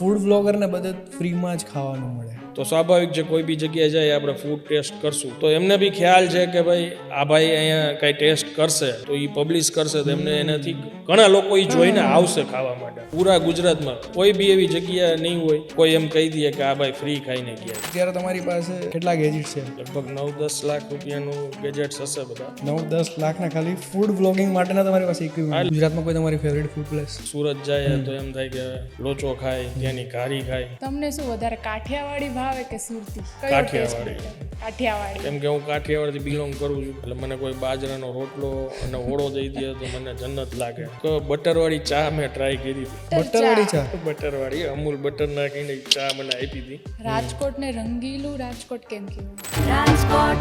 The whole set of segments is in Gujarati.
ફૂડ વ્લોગરને બધે ફ્રીમાં જ ખાવાનું મળે. તો સ્વાભાવિક છે કોઈ બી જગ્યાએ જાય આપણે ફૂડ ટેસ્ટ કરશું તો એમને બી ખ્યાલ છે કે ભાઈ આ ભાઈ અહીંયા કઈ ટેસ્ટ કરશે તો એ પબ્લિશ કરશે તો એમને એનાથી ઘણા લોકો એ જોઈને આવશે ખાવા માટે. પૂરા ગુજરાતમાં કોઈ બી એવી જગ્યા નહીં હોય કોઈ એમ કહી દે કે આ ભાઈ ફ્રી ખાઈને ગયા. અત્યારે તમારી પાસે કેટલા ગેજેટ્સ છે? લગભગ 9-10 લાખ રૂપિયાનું ગેજેટ્સ હશે બધા. 9-10 લાખના ખાલી ફૂડ વ્લોગિંગ માટેના તમારી પાસે ઇક્વિપમેન્ટ. ગુજરાતમાં કોઈ તમારી ફેવરેટ ફૂડ પ્લેસ? સુરત જાય તો એમ થાય કે લોચો ખાય, ત્યાંની ઘારી ખાય. તમને શું વધારે કાઠિયાવાડી ભાવે કે સુરતી? કાઠિયાવાડી. કાઠિયાવાડી. કેમ કે હું કાઠિયાવાડથી બિલોંગ કરું છું એટલે મને કોઈ બાજરાનો રોટલો અને ઓળો દઈ દે તો મને જન્નત લાગે. બટરવાળી ચા મેં ટ્રાય કરી હતી. બટરવાળી ચા? બટરવાળી અમૂલ બટર નાખીને ચા મને આપી હતી. રાજકોટ ને રંગીલું રાજકોટ કેમ કહેવાય? રાજકોટ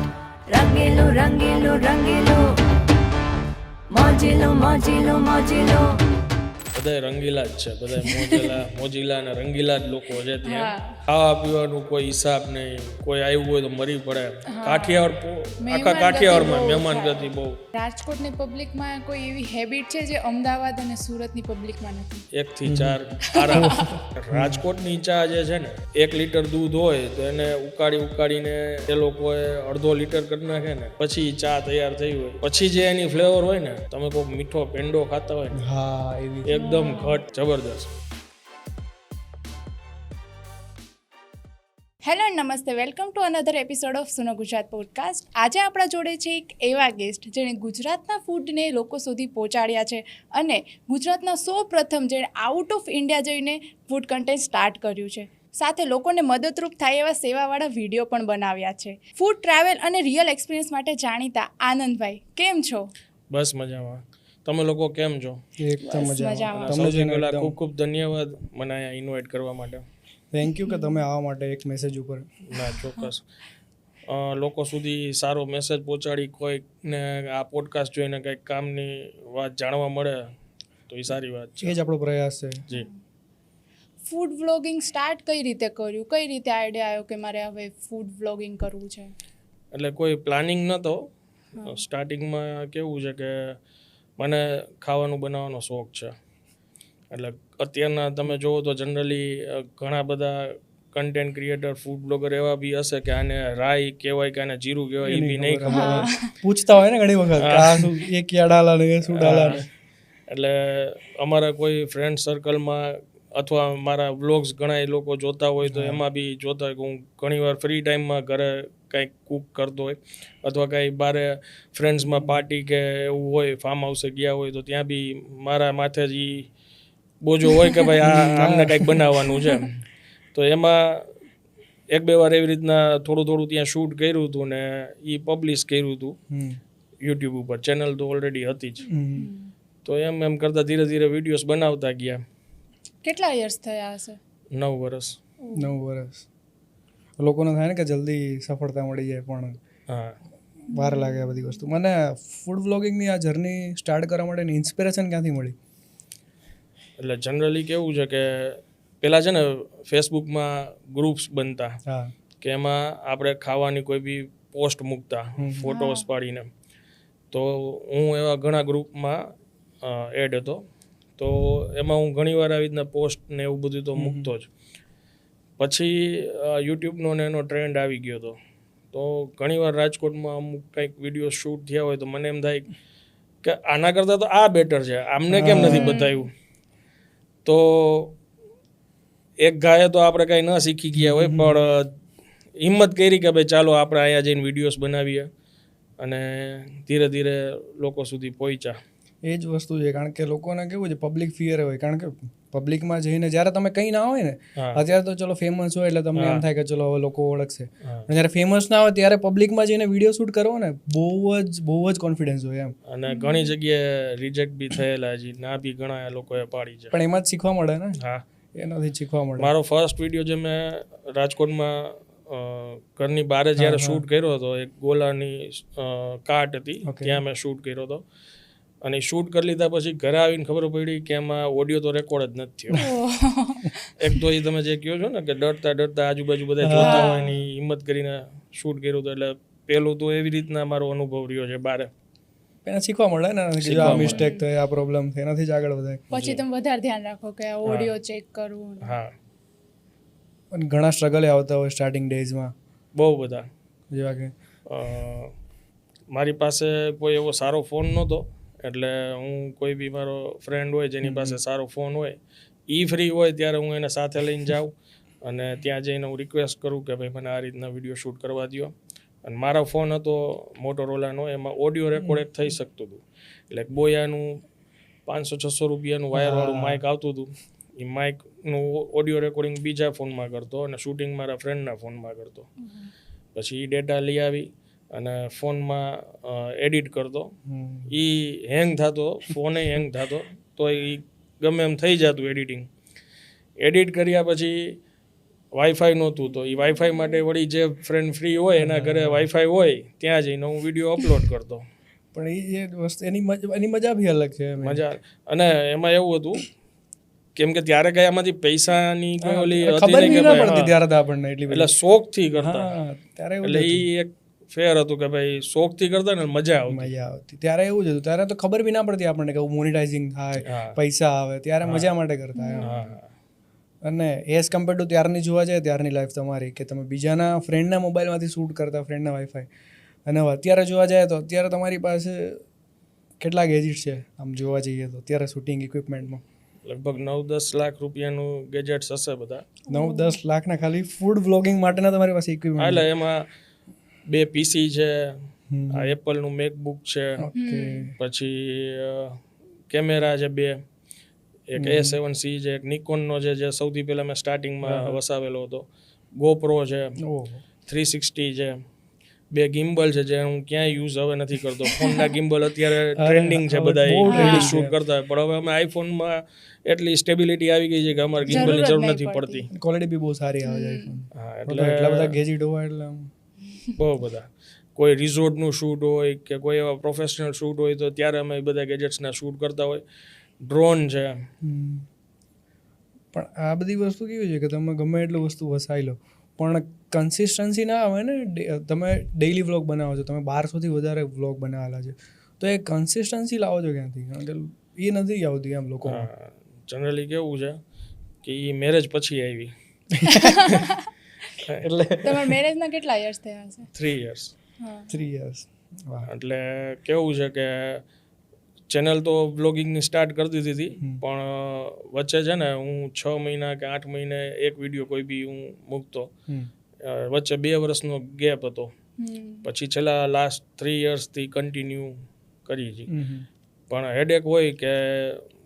રંગીલું રંગીલું રંગીલું મોજીલું મોજીલું મોજીલું. બધા રંગીલા જ છે, બધા મોજીલા અને રંગીલા જ લોકો છે ત્યાં. ખાવા પીવાનું કોઈ હિસાબ નહીં, કોઈ આવ્યું હોય તો મરી પડે. કાઠિયાવાડ આખા કાઠિયાવાડમાં મહેમાન ગતિ બહુ. રાજકોટની પબ્લિકમાં કોઈ એવી હેબિટ છે જે અમદાવાદ અને સુરતની પબ્લિકમાં નથી? 1 થી 4 આરામ. રાજકોટની ચા જે છે ને 1 લીટર દૂધ હોય તો એને ઉકાળીને એ લોકોએ 1/2 લીટર કરી નાખે ને પછી ચા તૈયાર થઈ હોય પછી જે એની ફ્લેવર હોય ને, તમે કોઈ મીઠો પેંડો ખાતા હોય ને, હા એવી એકદમ ઘટ જબરદસ્ત. Hello namaste, welcome to another episode of Suno Gujarat podcast. આજે આપણા જોડે છે એક એવા ગેસ્ટ જેણે ગુજરાતના ફૂડને લોકો સુધી પહોંચાડ્યા છે અને ગુજરાતના પ્રથમ જેણે આઉટ ઓફ ઇન્ડિયા જઈને ફૂડ કન્ટેન્ટ સ્ટાર્ટ કર્યું છે. સાથે લોકોને મદદરૂપ થાય એવા સેવાવાળા વિડીયો પણ બનાવ્યા છે. ફૂડ ટ્રાવેલ અને રિયલ એક્સપિરિયન્સ માટે જાણીતા આનંદભાઈ, કેમ છો? બસ મજામાં. તમે લોકો કેમ છો? એકદમ મજામાં. સૌથી પહેલા ખૂબ ખૂબ ધન્યવાદ મને અહીંયા ઇન્વાઇટ કરવા માટે. થેન્ક યુ કે તમે આવવા માટે એક મેસેજ ઉપર. ના ચોક્કસ. લોકો સુધી સારો મેસેજ પહોંચાડી કોઈકને આ પોડકાસ્ટ જોઈને કંઈક કામની વાત જાણવા મળે તો એ સારી વાત છે. એ જ આપણો પ્રયાસ છે. જી. ફૂડ વ્લોગિંગ સ્ટાર્ટ કઈ રીતે કર્યું? કઈ રીતે આઈડિયા આવ્યો કે મારે હવે ફૂડ વ્લોગિંગ કરવું છે? એટલે કોઈ પ્લાનિંગ નહોતો. સ્ટાર્ટિંગમાં કેવું છે કે મને ખાવાનું બનાવવાનો શોખ છે. એટલે અત્યારના તમે જોવો તો જનરલી ઘણા બધા કન્ટેન્ટ ક્રિએટર ફૂડ બ્લોગર એવા બી હશે કે આને રાઈ કહેવાય કે આને જીરું કહેવાય એ બી નહીં ખબર. પૂછતા હોય ને ઘણી વખત આ શું એ ક્યાં ડાલા ને શું ડાલા ને. એટલે અમારા કોઈ ફ્રેન્ડ સર્કલમાં અથવા મારા વ્લોગ્સ ઘણા એ લોકો જોતા હોય તો એમાં બી જોતા હોય કે હું ઘણીવાર ફ્રી ટાઈમમાં ઘરે કંઈક કૂક કરતો હોય અથવા કંઈ બારે ફ્રેન્ડ્સમાં પાર્ટી કે એવું હોય, ફાર્મ હાઉસે ગયા હોય તો ત્યાં બી મારા માથે જ બોજો હોય કે ભાઈ આમને કંઈક બનાવવાનું છે. તો એમાં 1-2 વાર એવી રીતના થોડું ત્યાં શૂટ કર્યું હતું ને એ પબ્લિશ કર્યું હતું યુટ્યુબ ઉપર. ચેનલ તો ઓલરેડી હતી જ. તો એમ કરતાં ધીરે ધીરે વિડીયોઝ બનાવતા ગયા. કેટલા યર્સ થયા હશે? 9 વર્ષ. 9 વર્ષ. લોકોને થાય ને કે જલ્દી સફળતા મળી જાય પણ હા, વાર લાગે આ બધી વસ્તુ. મને ફૂડ વ્લોગિંગની આ જર્ની સ્ટાર્ટ કરવા માટેની ઇન્સ્પિરેશન ક્યાંથી મળી? એટલે જનરલી કેવું છે કે પહેલાં છે ને ફેસબુકમાં ગ્રુપ્સ બનતા કે એમાં આપણે ખાવાની કોઈ બી પોસ્ટ મૂકતા ફોટોસ પાડીને. તો હું એવા ઘણા ગ્રુપમાં એડ હતો. તો એમાં હું ઘણીવાર આવી રીતના પોસ્ટ ને એવું બધું તો મૂકતો જ. પછી યુટ્યુબનો ને એનો ટ્રેન્ડ આવી ગયો હતો. તો ઘણીવાર રાજકોટમાં અમુક કંઈક વિડીયો શૂટ થયા હોય તો મને એમ થાય કે આના કરતાં તો આ બેટર છે, આમને કેમ નથી બતાવ્યું. તો એક ગાયે તો આપણે કાંઈ ન શીખી ગયા હોય પણ હિંમત કરી કે ભાઈ ચાલો આપણે અહીંયા જઈને વિડીયોઝ બનાવીએ અને ધીરે ધીરે લોકો સુધી પહોંચ્યા. એ જ વસ્તુ છે. કારણ કે લોકોને કેવું છે પબ્લિક ફિયર હોય. કારણ કે પબ્લિકમાં જઈને જ્યારે તમે કંઈ ના હોય ને, અત્યારે તો ચલો ફેમસ હોય એટલે તમને એમ થાય કે ચલો હવે લોકો ઓળખશે. પણ જ્યારે ફેમસ ના હોય ત્યારે પબ્લિકમાં જઈને વિડીયો શૂટ કરો ને બહુ જ કોન્ફિડન્સ હોય એમ. અને ઘણી જગ્યાએ રિજેક્ટ બી થયેલા છે, ના બી ઘણા લોકોએ પાડી છે. પણ એમાં જ શીખવા મળે ને. હા, એનાથી શીખવા મળે. મારો ફર્સ્ટ વિડીયો જે મેં રાજકોટમાં ઘરની બહાર જ્યારે શૂટ કર્યો હતો, એક ગોલાની કાર્ટ હતી ત્યાં મેં શૂટ કર્યો હતો. અને શૂટ કરી લીધા પછી ઘરે આવીને ખબર પડી કે એમાં ઓડિયો તો રેકોર્ડ જ નથી થયો. એક તો એ તમે જે કહો છો ને કે ડરતા આજુબાજુ બધા જોતા હોય એની હિંમત કરીને શૂટ કર્યું હતું. એટલે પહેલું તો એવી રીતના મારો અનુભવ રહ્યો છે બારે. એના શીખવા મળે ને કે આ મિસ્ટેક થાય, આ પ્રોબ્લેમ થાય, એનાથી જ આગળ વધાય. પછી તમે વધારે ધ્યાન રાખો કે ઓડિયો ચેક કરવું. હા, અને ઘણા સ્ટ્રગલ આવતા હોય સ્ટાર્ટિંગ ડેઝમાં, બહુ બધા. જેવા કે મારી પાસે કોઈ એવો સારો ફોન નહોતો, એટલે હું કોઈ બી મારો ફ્રેન્ડ હોય જેની પાસે સારો ફોન હોય, એ ફ્રી હોય ત્યારે હું એને સાથે લઈને જાઉં અને ત્યાં જઈને હું રિક્વેસ્ટ કરું કે ભાઈ મને આ રીતના વિડીયો શૂટ કરવા દો. અને મારો ફોન હતો મોટોરોલાનો, એમાં ઓડિયો રેકોર્ડ થઈ શકતું હતું. એટલે બોયાનું 500-600 રૂપિયાનું વાયરવાળું માઇક આવતું હતું. એ માઇકનું ઓડિયો રેકોર્ડિંગ બીજા ફોનમાં કરતો અને શૂટિંગ મારા ફ્રેન્ડના ફોનમાં કરતો. પછી એ ડેટા લઈ આવી અને ફોનમાં એડિટ કરતો. એ હેંગ થતો, ફોને હેંગ થતો, તો એ ગમે એમ થઈ જતું એડિટિંગ. એડિટ કર્યા પછી વાઈફાઈ નહોતું, તો એ વાઈફાઈ માટે વળી જે ફ્રેન્ડ ફ્રી હોય એના ઘરે વાઈફાઈ હોય ત્યાં જઈને હું વિડીયો અપલોડ કરતો. પણ એ વસ્તુ એની મજા બી અલગ છે. મજા. અને એમાં એવું હતું કેમ કે ત્યારે કઈ આમાંથી પૈસાની કોઈ ઓલી ખબર હતી બી નહીં ના કે પડતી ભાઈ, ત્યારે તો આપણને એટલી એટલે શોખથી કરતા. હા, ત્યારે એવું એટલે એ એક ફેર હતું કે ભાઈ શોખથી કરતા ને મજા આવતી. મજા આવતી. ત્યારે એવું જ હતું, ત્યારે તો ખબર બી ના પડતી આપણને કે મોનિટાઇઝિંગ થાય, હા. પૈસા આવે, ત્યારે મજા માટે કરતા એમ. હા. અને એઝ કમ્પેર ટુ ત્યારની જોવા જાય, ત્યારની લાઈફ તમારી કે તમે બીજાના ફ્રેન્ડના મોબાઈલમાંથી શૂટ કરતા, ફ્રેન્ડના વાઈફાઈ, અને હવે અત્યારે જોવા જાય તો અત્યારે તમારી પાસે કેટલા ગેજેટ્સ છે આમ જોવા જઈએ તો અત્યારે શૂટિંગ ઇક્વિપમેન્ટમાં? લગભગ 9-10 લાખ રૂપિયાનું ગેજેટ્સ હશે બધા. 9-10 લાખના ખાલી ફૂડ વ્લોગિંગ માટેના તમારી પાસે ઇક્વિપમેન્ટ? એટલે એમાં 2 પીસી છે, આ એપલનું મેકબુક છે, પછી કેમેરા છે 2, એક A7C છે, એક નિકોનનો છે જે સૌથી પહેલાં મેં સ્ટાર્ટિંગમાં વસાવેલો હતો, ગોપ્રો છે, 360 છે, 2 ગિમ્બલ છે જે હું ક્યાંય યુઝ હવે નથી કરતો. ફોનના ગિમ્બલ અત્યારે ટ્રેન્ડિંગ છે, બધા શૂટ કરતા હોય, પણ હવે અમે આઈફોનમાં એટલી સ્ટેબિલિટી આવી ગઈ છે કે અમારે ગિમ્બલની જરૂર નથી પડતી. ક્વોલિટી બી બહુ સારી આવે છે આઈફોન. હા, એટલે એટલા બધા ગેજેટ હોય એટલે બહુ બધા. કોઈ રિઝોર્ટનું શૂટ હોય કે કોઈ એવા પ્રોફેશનલ શૂટ હોય તો ત્યારે અમે એ બધા ગેજેટ્સના શૂટ કરતા હોય. ડ્રોન છે. પણ આ બધી વસ્તુ કેવી છે કે તમે ગમે એટલું વસ્તુ વસાઈ લો પણ કન્સિસ્ટન્સી ના આવે ને. તમે ડેઈલી વ્લોગ બનાવો છો, તમે 1200થી વધારે વ્લોગ બનાવેલા છે, તો એ કન્સિસ્ટન્સી લાવો છો ક્યાંથી? કારણ કે એ નથી આવતી એમ લોકો. જનરલી કેવું છે કે એ મેરેજ પછી આવી. એટલે તમારા મેરેજના કેટલા યર્સ થયા હશે? 3 years. 3 years. એટલે કેવું છે કે ચેનલ તો બ્લોગિંગની સ્ટાર્ટ કરી દીધી હતી, પણ વચ્ચે છે ને હું 6 મહિના કે 8 મહિને એક વિડીયો કોઈ બી હું મૂકતો. વચ્ચે 2 વર્ષનો ગેપ હતો. પછી છેલ્લા લાસ્ટ 3 yearsથી કન્ટિન્યુ કરી છે. પણ હેડેક હોય કે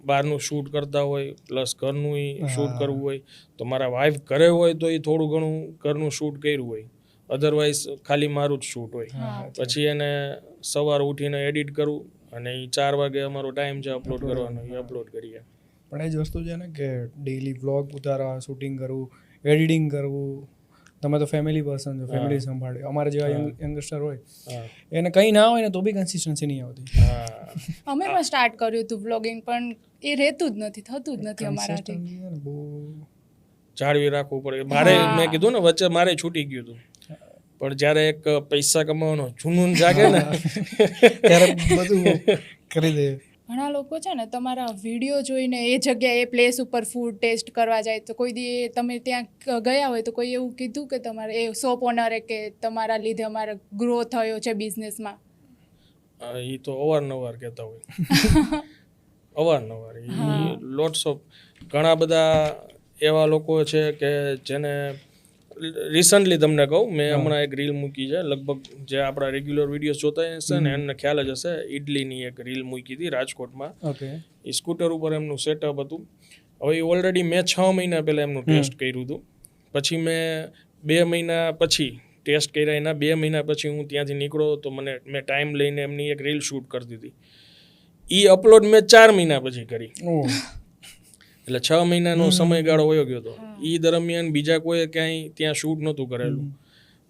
બહારનું શૂટ કરતા હોય પ્લસ ઘરનું શૂટ કરવું હોય, તો મારા વાઈફ ઘરે હોય તો એ થોડું ઘણું ઘરનું શૂટ કર્યું હોય, અધરવાઇઝ ખાલી મારું જ શૂટ હોય. પછી એને સવારે ઉઠીને એડિટ કરવું અને એ 4 વાગે અમારો ટાઈમ છે અપલોડ કરવાનો, એ અપલોડ કરીએ. પણ એ જ વસ્તુ છે ને કે ડેઈલી વ્લોગ ઉતારવા, શૂટિંગ કરવું, એડિટિંગ કરવું. તમે તો ફેમિલી પર્સન છો, ફેમિલી સંભાળે. અમારા જેવા યંગસ્ટર હોય એને કંઈ ના હોય ને તો બી કન્સિસ્ટન્સી નહીં આવતી. અમે પણ સ્ટાર્ટ કર્યું હતું વ્લોગિંગ, પણ એ રહેતું જ નથી, થતું જ નથી અમારાથી. બહુ જાળવી રાખવું પડે. મારે મેં કીધું ને વચ્ચે મારે છૂટી ગયું હતું, પણ જ્યારે એક પૈસા કમાવાનો જુનૂન જાગે ને ત્યારે બધું કરી દે. ઘણા લોકો છે ને તમારા વિડીયો જોઈને એ જગ્યાએ એ પ્લેસ ઉપર ફૂડ ટેસ્ટ કરવા જાય, તો કોઈ દી તમે ત્યાં ગયા હોય તો કોઈ એવું કીધું કે તમારે એ શોપ ઓનરે કે તમારા લીધે અમારે ગ્રો થયો છે બિઝનેસમાં? એ તો અવારનવાર કહેતા હોય. અવારનવાર લોટ્સ ઓફ ઘણા બધા એવા લોકો છે કે જેને રિસન્ટલી તમને કહું, મેં હમણાં એક રીલ મૂકી છે, લગભગ જે આપણા રેગ્યુલર વિડીયોઝ જોતા હશે ને એમને ખ્યાલ જ હશે, ઇડલીની એક રીલ મૂકી હતી રાજકોટમાં. એ સ્કૂટર ઉપર એમનું સેટઅપ હતું. હવે એ ઓલરેડી મેં 6 મહિના પહેલાં એમનું ટેસ્ટ કર્યું હતું. પછી મેં 2 મહિના પછી ટેસ્ટ કર્યા, એના 2 મહિના પછી હું ત્યાંથી નીકળ્યો તો મેં ટાઈમ લઈને એમની એક રીલ શૂટ કરતી હતી. એ અપલોડ મેં 4 મહિના પછી કરી. એટલે 6 મહિનાનો સમયગાળો વયો ગયો હતો. એ દરમિયાન બીજા કોઈ ક્યાંય ત્યાં શૂટ નહોતું કરેલું.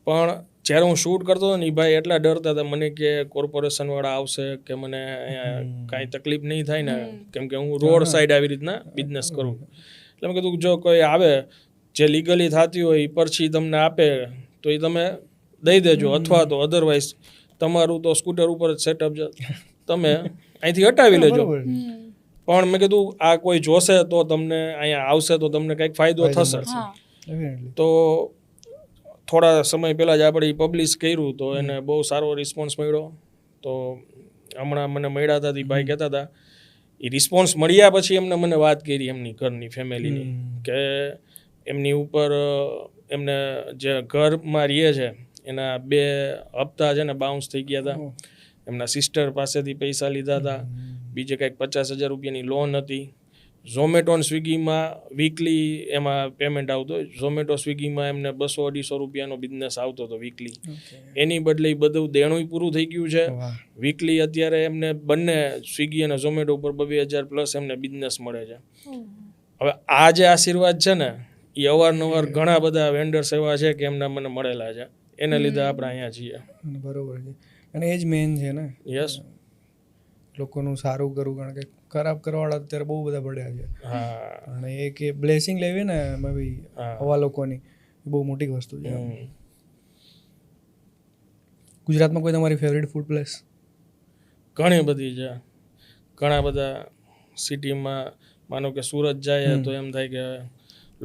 પણ જ્યારે હું શૂટ કરતો હતો ને એ ભાઈ એટલા ડરતા હતા મને કે કોર્પોરેશનવાળા આવશે કે મને અહીંયા કાંઈ તકલીફ નહીં થાય ને, કેમ કે હું રોડ સાઈડ આવી રીતના બિઝનેસ કરું. એટલે મેં કીધું જો કોઈ આવે જે લીગલી થતી હોય એ પરથી તમને આપે તો એ તમે દઈ દેજો, અથવા તો અધરવાઇઝ તમારું તો સ્કૂટર ઉપર જ સેટઅપ છે, તમે અહીંથી હટાવી લેજો. પણ મેં કીધું આ કોઈ જોશે તો તમને અહીંયા આવશે તો તમને કંઈક ફાયદો થશે. ડેફિનેટલી. તો થોડા સમય પહેલાં જ આપણે પબ્લિશ કર્યું તો એને બહુ સારો રિસ્પોન્સ મળ્યો. તો હમણાં મને મળ્યા હતા તે ભાઈ કહેતા હતા એ રિસ્પોન્સ મળ્યા પછી એમને મને વાત કરી એમની ઘરની ફેમિલીની કે એમની ઉપર એમને જે ઘરમાં રહે છે એના 2 હપ્તા છે ને બાઉન્સ થઈ ગયા હતા. એમના સિસ્ટર પાસેથી પૈસા લીધા હતા. બીજે કંઈક 50,000 રૂપિયાની લોન હતી. ઝોમેટો અને સ્વિગીમાં વીકલી એમાં પેમેન્ટ આવતો. ઝોમેટો સ્વિગીમાં એમને 200-250 રૂપિયાનો બિઝનેસ આવતો હતો વીકલી. એની બદલે એ બધું દેણું પૂરું થઈ ગયું છે. વીકલી અત્યારે એમને બંને સ્વિગી અને ઝોમેટો ઉપર 2,000 પ્લસ એમને બિઝનેસ મળે છે. હવે આ જે આશીર્વાદ છે ને એ અવારનવાર ઘણા બધા વેન્ડર્સ એવા છે કે એમના મને મળેલા છે. એને લીધે આપણે અહીંયા છીએ. બરોબર છે. અને એ જ મેઇન છે ને. યસ. લોકોનું સારું કરવું, કારણ કે ખરાબ કરવાવાળા અત્યારે બહુ બધા પડ્યા છે. હા. અને એ કે બ્લેસિંગ લેવી ને એમાં બી આવા લોકોની એ બહુ મોટી વસ્તુ છે. ગુજરાતમાં કોઈ તમારી ફેવરેટ ફૂડ પ્લેસ? ઘણી બધી છે. ઘણા બધા સિટીમાં માનો કે સુરત જાય તો એમ થાય કે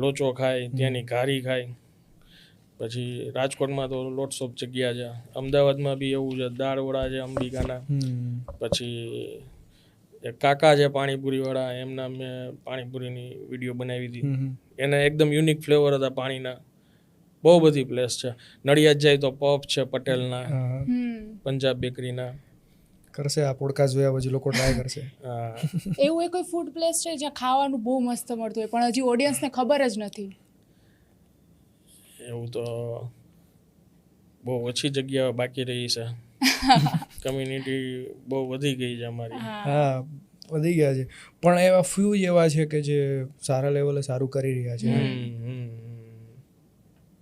લોચો ખાય, ત્યાંની ઘારી ખાય. પછી રાજકોટમાં તો લોટ્સ ઓફ જગ્યા છે. અમદાવાદમાં બી એવું છે, દાળવડા છે અંબિકાના. પછી એક કાકા છે પાણીપુરીવાળા, એમના મેં પાણીપુરીની વિડીયો બનાવી હતી. એને એકદમ યુનિક ફ્લેવર હતા પાણીના. બહુ બધી પ્લેસ છે. નડિયાદ જાય તો પફ છે પટેલના, પંજાબ બેકરીના. કરશે આ પોડકાસ્ટ જોયા પછી લોકો ટ્રાય કરશે. હા. એવું કોઈ ફૂડ પ્લેસ છે જ્યાં ખાવાનું બહુ મસ્ત મળતું હોય પણ હજી ઓડિયન્સને ખબર જ નથી? એવું તો બહુ ઓછી જગ્યાઓ બાકી રહી છે. કમ્યુનિટી બહુ વધી ગઈ છે અમારી. હા, વધી ગયા છે. પણ એવા ફ્યુ જ એવા છે કે જે સારા લેવલે સારું કરી રહ્યા છે,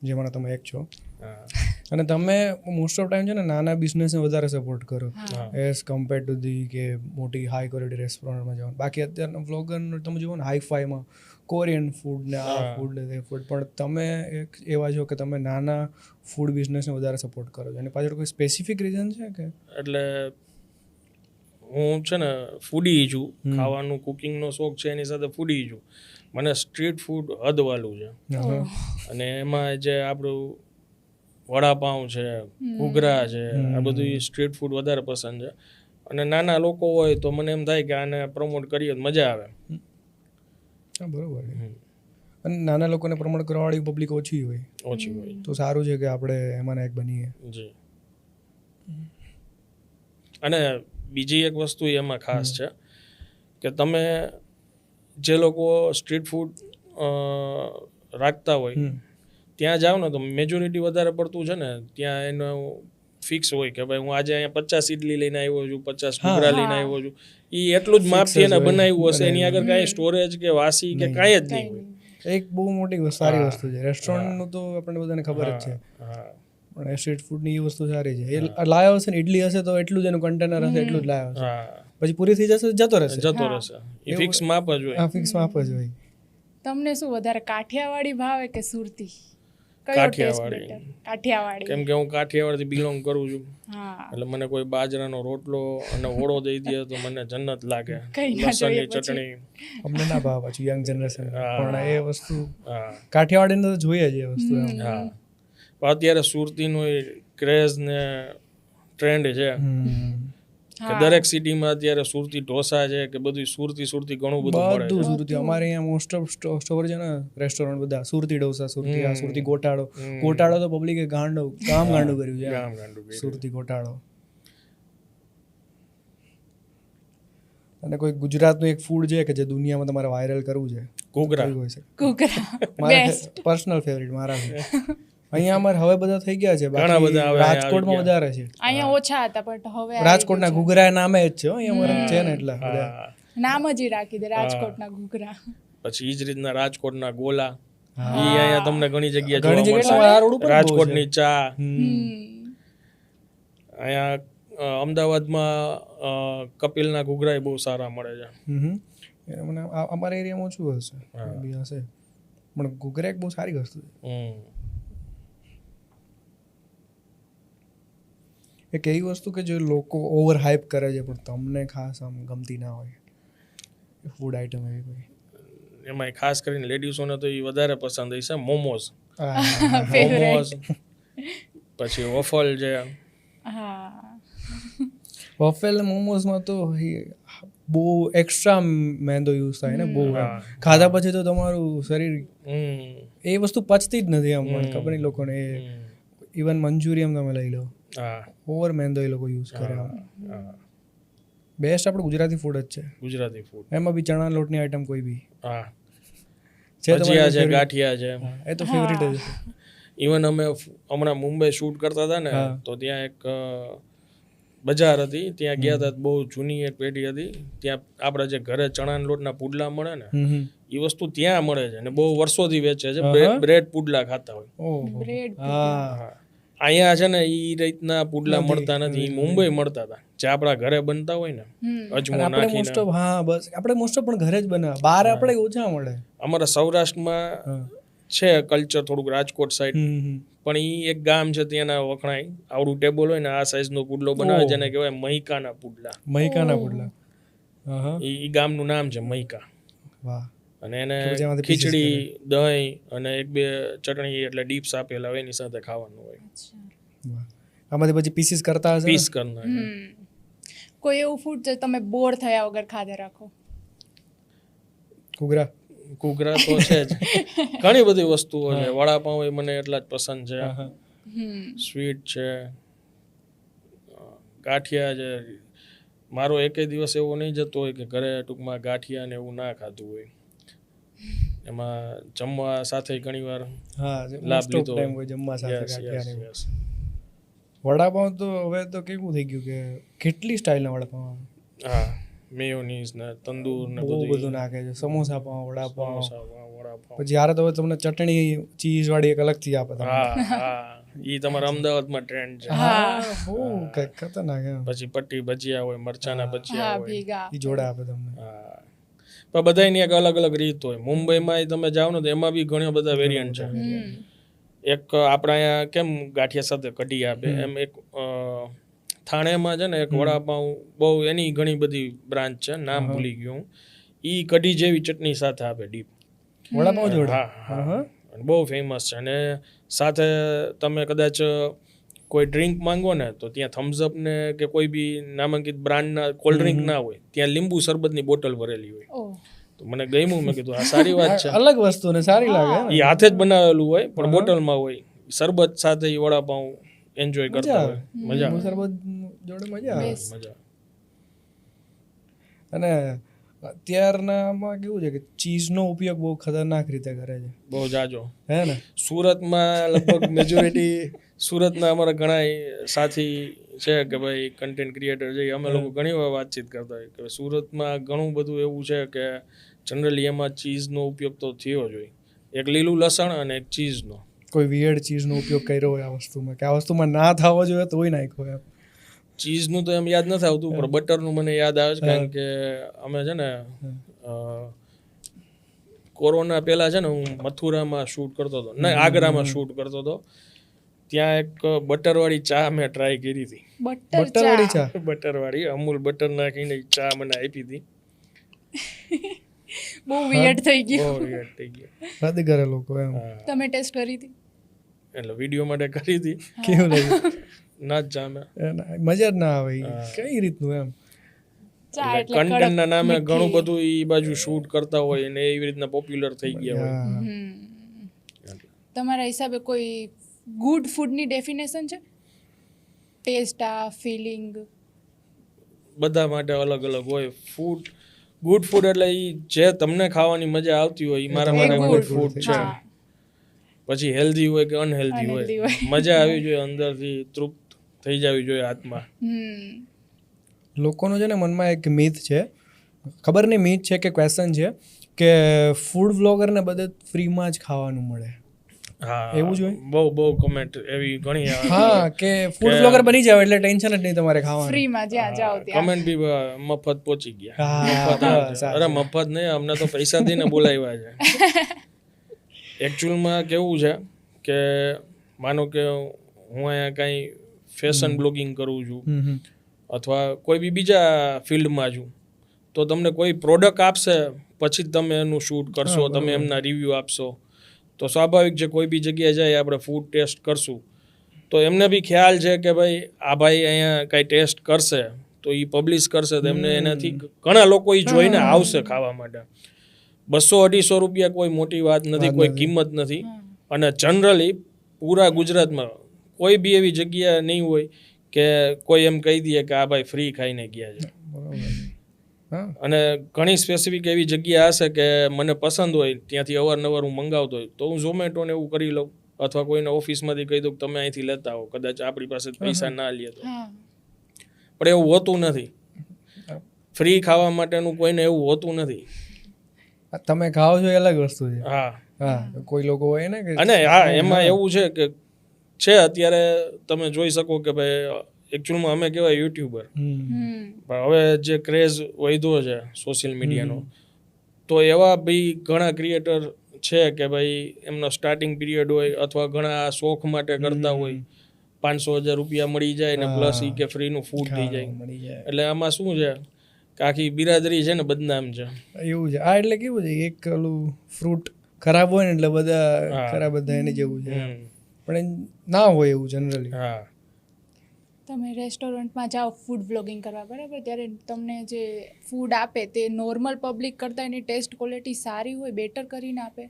જેમાં તમે એક છો. અને તમે મોસ્ટ ઓફ ટાઈમ છે ને નાના બિઝનેસને વધારે સપોર્ટ કરો એઝ કમ્પેર ટુ ધી કે મોટી હાઈ ક્વોલિટી રેસ્ટોરન્ટમાં જવાનું. બાકી અત્યારના વ્લોગર તમે જુઓ ને હાઈફાઈમાં કોરિયન ફૂડ ને આ ફૂડ ને તે ફૂડ, પણ તમે એક એવા છો કે તમે નાના ફૂડ બિઝનેસને વધારે સપોર્ટ કરો છો. એની પાછળ કોઈ સ્પેસિફિક રીઝન છે કે? એટલે હું છે ને ફૂડી છું, ખાવાનું કુકિંગનો શોખ છે, એની સાથે ફૂડી છું. મને સ્ટ્રીટ ફૂડ હદવાલું છે. અને એમાં જે આપણું વડાપાઉં છે, ઘૂઘરા છે, આ બધું સ્ટ્રીટ ફૂડ વધારે પસંદ છે. અને નાના લોકો હોય તો મને એમ થાય કે આને પ્રમોટ કરીએ તો મજા આવે. હા, બરોબર છે. અને નાના લોકોને પ્રમોટ કરવાવાળી પબ્લિક ઓછી હોય. તો સારું છે કે આપણે એમાંના એક બનીએ. જી. અને બીજી એક વસ્તુ એમાં ખાસ છે કે તમે જે લોકો સ્ટ્રીટ ફૂડ રાખતા હોય ત્યાં જાઓ ને તો મેજોરિટી વધારે પડતું છે ને ત્યાં એનું ફિક્સ હોય કે ભાઈ હું આજે અહીંયા 50 ઇડલી લઈને આવ્યો છું, 50 ઘૂઘરા લઈને આવ્યો છું. એ એટલું જ માપથી એને બનાવ્યું હશે, એની આગળ કાંઈ સ્ટોરેજ કે વાસી કે કાંઈ જ નહીં હોય. એક બહુ મોટી સારી વસ્તુ છે. રેસ્ટોરન્ટનું તો આપણને બધાને ખબર જ છે, પણ સ્ટ્રીટ ફૂડની એ વસ્તુ સારી છે. એ લાયો હશે ને ઇડલી હશે તો એટલું જ એનું કન્ટેનર હશે, એટલું જ લાયો હશે. પછી પૂરી થઈ જશે જતો રહેશે. એ ફિક્સ માપ જ હોય. હા, ફિક્સ માપ જ હોય. તમને શું વધારે કાઠિયાવાડી ભાવે કે સુરતી? કાઠિયાવાડી. કેમ કે હું કાઠિયાવાડથી બિલોંગ કરું છું, એટલે મને કોઈ બાજરાનો રોટલો અને ઓળો દઈ દે તો મને જન્નત લાગે. લસણની ચટણી અમને ના ભાવ પાછું યંગ જનરેશન, પણ એ વસ્તુ કાઠિયાવાડીને તો જોઈએ જ એ વસ્તુ. હા, અત્યારે સુરતીનો ક્રેઝ ને ટ્રેન્ડ છે કે દરેક સિટીમાં અત્યારે સુરતી ઢોસા છે કે બધું સુરતી ઘણું બધું મળે છે. સુરતી અમારે અહીંયા મોસ્ટ ઓફ સ્ટોર છે ને રેસ્ટોરન્ટ બધા સુરતી ઢોસા, સુરતી આ, સુરતી ગોટાળો તો પબ્લિકે ગાંડું કર્યું છે. સુરતી ગોટાળો. અને કોઈ ગુજરાતનું એક ફૂડ છે કે જે દુનિયામાં તમારે વાયરલ કરવું છે? ઘૂઘરા. મારા પર્સનલ ફેવરિટ મારા છે. અહીંયા અમારે હવે બધા થઈ ગયા છે, ઘણા બધા રાજકોટમાં વધારે છે. અહીંયા ઓછા હતા પણ હવે રાજકોટના ઘૂઘરા નામે જ છે. અહીંયા અમારે છે ને એટલા નામ જ રાખી દે રાજકોટના ઘૂઘરા. પછી જ રીતના રાજકોટના ગોલા, ઈ અહીંયા તમને ઘણી જગ્યાએ જોવા મળશે. રાજકોટની ચા અહીંયા અમદાવાદમાં કપિલના ઘૂઘરા બહુ સારા મળે છે. મને અમારા એરિયામાં ઓછું હશે, બી હશે, પણ ઘૂઘરા એક બહુ સારી વસ્તુ છે. એક એવી વસ્તુ કે જે લોકો ઓવર હાઇપ કરે છે પણ તમને ખાસ આમ ગમતી ના હોય ફૂડ આઈટમ એવી કોઈ? એમાં ખાસ કરીને લેડીઝોને તો એ વધારે પસંદ હોય છે મોમોઝ. Favorite. મોમોઝ પછી વોફલ છે. હા વોફેલ ને મોમોઝમાં તો બહુ એક્સ્ટ્રા મેંદો યુઝ થાય ને બહુ હા. ખાધા પછી તો તમારું શરીર હમ. એ વસ્તુ પચતી જ નથી એમ પણ ખબર નહીં લોકોને એ ઇવન મંચુરિયમ તમે લઈ લો હા ઓવર મેંદો એ લોકો યુઝ કરે હા બેસ્ટ આપણું ગુજરાતી ફૂડ જ છે ગુજરાતી ફૂડ. એમાં બી ચણા લોટની આઈટમ કોઈ બી હા છે ભજીયા છે, તમારી ગાંઠિયા છે. એ તો ફેવરિટ જ છે. ઇવન અમે હમણાં મુંબઈ શૂટ કરતા હતા ને હા. તો ત્યાં એક બજાર હતી, ત્યાં ગયા હતા. બહુ જૂની એક પેઢી હતી. ત્યાં આપણા જે ઘરે ચણાના લોટના પુડલા મળે ને એ વસ્તુ ત્યાં મળે છે અને બહુ વર્ષોથી વેચે છે. બ્રેડ પુડલા ખાતા હોય. ઓહો બ્રેડ હા અહીંયા છે ને એ રીતના પુડલા મળતા નથી. ઈ મુંબઈ મળતા હતા જે આપણા ઘરે બનતા હોય ને અજમો આપણે નાખીને. મોસ્ટ ઓફ હા બસ આપણે મોસ્ટ ઓફ પણ ઘરે જ બનાવે બહાર આપણે ઓછા મળે અમારા સૌરાષ્ટ્રમાં છે કલ્ચર થોડુંક રાજકોટ સાઈડ, પણ ઈ એક ગામ છે ત્યાંના વખણાય આવડું ટેબલ હોય ને આ સાઈઝનો પુડલો બનાવે જેને કહેવાય મહિકાના પુડલા. મૈકાના પુડલા હા ઈ ગામનું નામ છે મહિકા. વાહ અને એને કે પછી એમાંથી pieces ખીચડી, દહીં અને એક બે ચટણી એટલે ડીપ્સ આપેલા હોય એની સાથે ખાવાનું હોય. વાહ આમાંથી પછી પીસીસ કરતા હશે ને? પીસ કરના કોઈ એવું ફૂડ જે તમે બોર થયા વગર ખાધે રાખો? ઘૂઘરા ઘૂઘરા તો છે જ, ઘણી બધી વસ્તુઓ છે. વડાપાઉં એ મને એટલા જ પસંદ છે. સ્વીટ છે, ગાંઠિયા છે. મારો એકેય દિવસ એવો નહીં જતો હોય કે ઘરે ટૂંકમાં ગાંઠિયા ને એવું ના ખાધું હોય. એમાં જમવા સાથે ઘણી વાર હા લાભ મોસ્ટ ઓફ લીધો ટાઈમ કોઈ જમવા સાથે Yes, ગાંઠિયા yes, ને એવું. yes. વડાપાઉં તો હવે તો કેવું થઈ ગયું કે કેટલી સ્ટાઇલના વડાપાઉં આવે. હા મેયોનીઝ ને તંદૂર ને બહુ બધું બધું નાખે છે સમોસા પાઉં વડાપાઉં વડાપાઉં. પછી યારે તો હવે તમને ચટણી ચીઝ વાળી એક અલગથી આપે તમને. હા ઈ તમારા અમદાવાદમાં ટ્રેન્ડ છે. હા બહુ કંઈક ખતરનાક એમ પછી પટ્ટી ભજીયા હોય, મરચાના ભજીયા હા હોય. ભેગા એ જોડે આપે તમને હા પણ બધાયની એક અલગ અલગ રીત હોય. મુંબઈમાં તમે જાઓ ને તો એમાં બી ઘણા બધા વેરિયન્ટ છે. એક આપણા અહીંયા કેમ ગાંઠિયા સાથે કઢી આપે એમ એક થાણેમાં છે ને એક વડાપાઉં બહુ એની ઘણી બધી બ્રાન્ચ છે, નામ ભૂલી ગયો હું. ઈ કઢી જેવી ચટણી સાથે આપે ડીપ. વડાપાઉં જોડે હા હા અને બહુ ફેમસ છે. અને સાથે તમે કદાચ કોઈ ડ્રિંક માંગો ને તો ત્યાં થમ્સઅપ ને કે કોઈ બી નામાંકિત બ્રાન્ડના કોલ્ડ ડ્રિંક ના હોય, ત્યાં લીંબુ શરબતની બોટલ ભરેલી હોય. ઓહ તો મને ગમ્યું, મેં કીધું આ સારી વાત છે. અલગ વસ્તુ ને સારી લાગે એમ. એ હાથે જ બનાવેલું હોય પણ બોટલમાં હોય. શરબત સાથે એ વડાપાઉં એન્જોય કરતા હોય. મજા લીંબુ આવે. શરબત જોડે મજા આવે મજા. અને અત્યારનામાં કેવું છે કે ચીઝનો ઉપયોગ બહુ ખતરનાક રીતે કરે છે બહુ જાજો. હે ને સુરતમાં લગભગ મેજોરિટી સુરતના અમારા ઘણા સાથી છે કે ભાઈ કન્ટેન્ટ ક્રિએટર છે, અમે લોકો ઘણી વાર વાતચીત કરતા હોય કે સુરતમાં ઘણું બધું એવું છે કે જનરલી એમાં ચીઝનો ઉપયોગ તો થયો જ હોય. એક લીલું લસણ અને એક ચીઝનો. કોઈ વિયર્ડ ચીઝનો ઉપયોગ કર્યો હોય આ વસ્તુમાં કે આ વસ્તુમાં ના થવો જોઈએ તોય નાખ્યો એમ. ચીઝનું તો એમ યાદ નથી આવતું પણ બટરનું મને યાદ આવે છે કારણ કે અમે છે ને કોરોના પહેલા છે ને હું મથુરામાં શૂટ કરતો હતો, નહીં આગ્રામાં શૂટ કરતો હતો. ત્યાં એક બટરવાળી ચા મેં ટ્રાય કરી હતી. બટરવાળી ચા બટરવાળી અમૂલ બટર નાખીને ચા મને આપી હતી. બહુ વિયર્ડ થઈ ગયું. બહુ weird થઈ ગયું. રદ કરે લોકો એમ. તમે ટેસ્ટ કરી હતી? એટલે વિડીયો માટે કરી હતી, કેવું લાગ્યું? ના જ જામે. મજા જ ના આવે ઈ. કઈ રીતનું એમ. ચા એટલે કન્ટેન્ટના નામે ઘણું બધું એ બાજુ શૂટ કરતા હોય અને એવી રીતના પોપ્યુલર થઈ ગયા હોય. તમારા હિસાબે કોઈ ગુડ ફૂડની ડેફિનેશન છે? ટેસ્ટ, આ ફિલિંગ બધા માટે અલગ અલગ હોય. ફૂડ ગુડ ફૂડ એટલે એ જે તમને ખાવાની મજા આવતી હોય એ મારા માટે ગુડ ફૂડ છે. પછી હેલ્ધી હોય કે અનહેલ્ધી હોય, મજા આવી જોઈએ, અંદરથી તૃપ્ત થઈ જવી જોઈએ આત્મા. લોકોનો છે ને મનમાં એક મિથ છે, ખબર નહીં મિથ છે કે ક્વેશ્ચન છે કે ફૂડ વ્લોગરને બધે ફ્રીમાં જ ખાવાનું મળે. હા એવું જ હોય? બહુ કમેન્ટ એવી ઘણી આવે. હા કે ફૂડ વ્લોગર બની જાવ એટલે ટેન્શન જ નહીં તમારે ખાવાનું. ફ્રીમાં જ્યાં જાઓ ત્યાં. કમેન્ટ બી મફત પહોંચી ગયા. હા, મફત બસ, આવે. અરે મફત નહીં, અમને તો પૈસા દઈને બોલાવ્યા છે. એકચ્યુઅલમાં કેવું છે કે માનો કે હું અહીંયા કાંઈ ફેશન બ્લોગિંગ કરું છું અથવા કોઈ બી બીજા ફિલ્ડમાં છું, તો તો તમને કોઈ પ્રોડક્ટ આપશે પછી જ તમે એનું શૂટ કરશો, તમે એમના રિવ્યૂ આપશો. તો સ્વાભાવિક છે કોઈ બી જગ્યાએ જાય આપણે ફૂડ ટેસ્ટ કરશું તો એમને બી ખ્યાલ છે કે ભાઈ આ ભાઈ અહીંયા કાંઈ ટેસ્ટ કરશે તો એ પબ્લિશ કરશે તો એમને એનાથી ઘણા લોકો એ જોઈને આવશે ખાવા માટે. 200-250 રૂપિયા કોઈ મોટી વાત નથી, કોઈ કિંમત નથી. અને જનરલી પૂરા ગુજરાતમાં કોઈ બી એવી જગ્યા નહીં હોય કે કોઈ એમ કહી દે કે આ ભાઈ ફ્રી ખાઈને ગયા છે. અને ઘણી સ્પેસિફિક એવી જગ્યા હશે કે મને પસંદ હોય ત્યાંથી અવારનવાર હું મંગાવતો હોય તો હું ઝોમેટોને એવું કરી લઉં અથવા કોઈને ઓફિસમાંથી કહી દઉં કે તમે અહીંથી લેતા આવો, કદાચ આપણી પાસે પૈસા ના લે તો. પણ એવું હોતું નથી. ફ્રી ખાવા માટેનું કોઈને એવું હોતું નથી. તમે ખાઓ છો એ અલગ વસ્તુ છે. હા, કોઈ લોકો હોય ને કે અને હા એમાં એવું છે કે છે અત્યારે તમે જોઈ શકો કે ભાઈ એકચ્યુઅલમાં અમે કહેવાય યુટ્યુબર, પણ હવે જે ક્રેઝ વધ્યો છે સોશિયલ મીડિયાનો તો એવા બી ઘણા ક્રિએટર છે કે ભાઈ એમનો સ્ટાર્ટિંગ પિરિયડ હોય અથવા ઘણા શોખ માટે કરતા હોય, 500,000 રૂપિયા મળી જાય ને પ્લસ ઈ કે ફ્રીનું ફૂડ થઈ જાય. એટલે આમાં શું છે કે આખી બિરાદરી છે ને બદનામ છે. એવું છે. એટલે કેવું છે એક ઓલું ફ્રૂટ ખરાબ હોય ને એટલે બધા ખરાબ બધા એને જેવું છે, પણ ના હોય એવું જનરલી. હા, તમે રેસ્ટોરન્ટમાં જાઓ ફૂડ બ્લોગિંગ કરવા, બરાબર, ત્યારે તમને જે ફૂડ આપે તે નોર્મલ પબ્લિક કરતાં એની ટેસ્ટ ક્વોલિટી સારી હોય, બેટર કરીને આપે?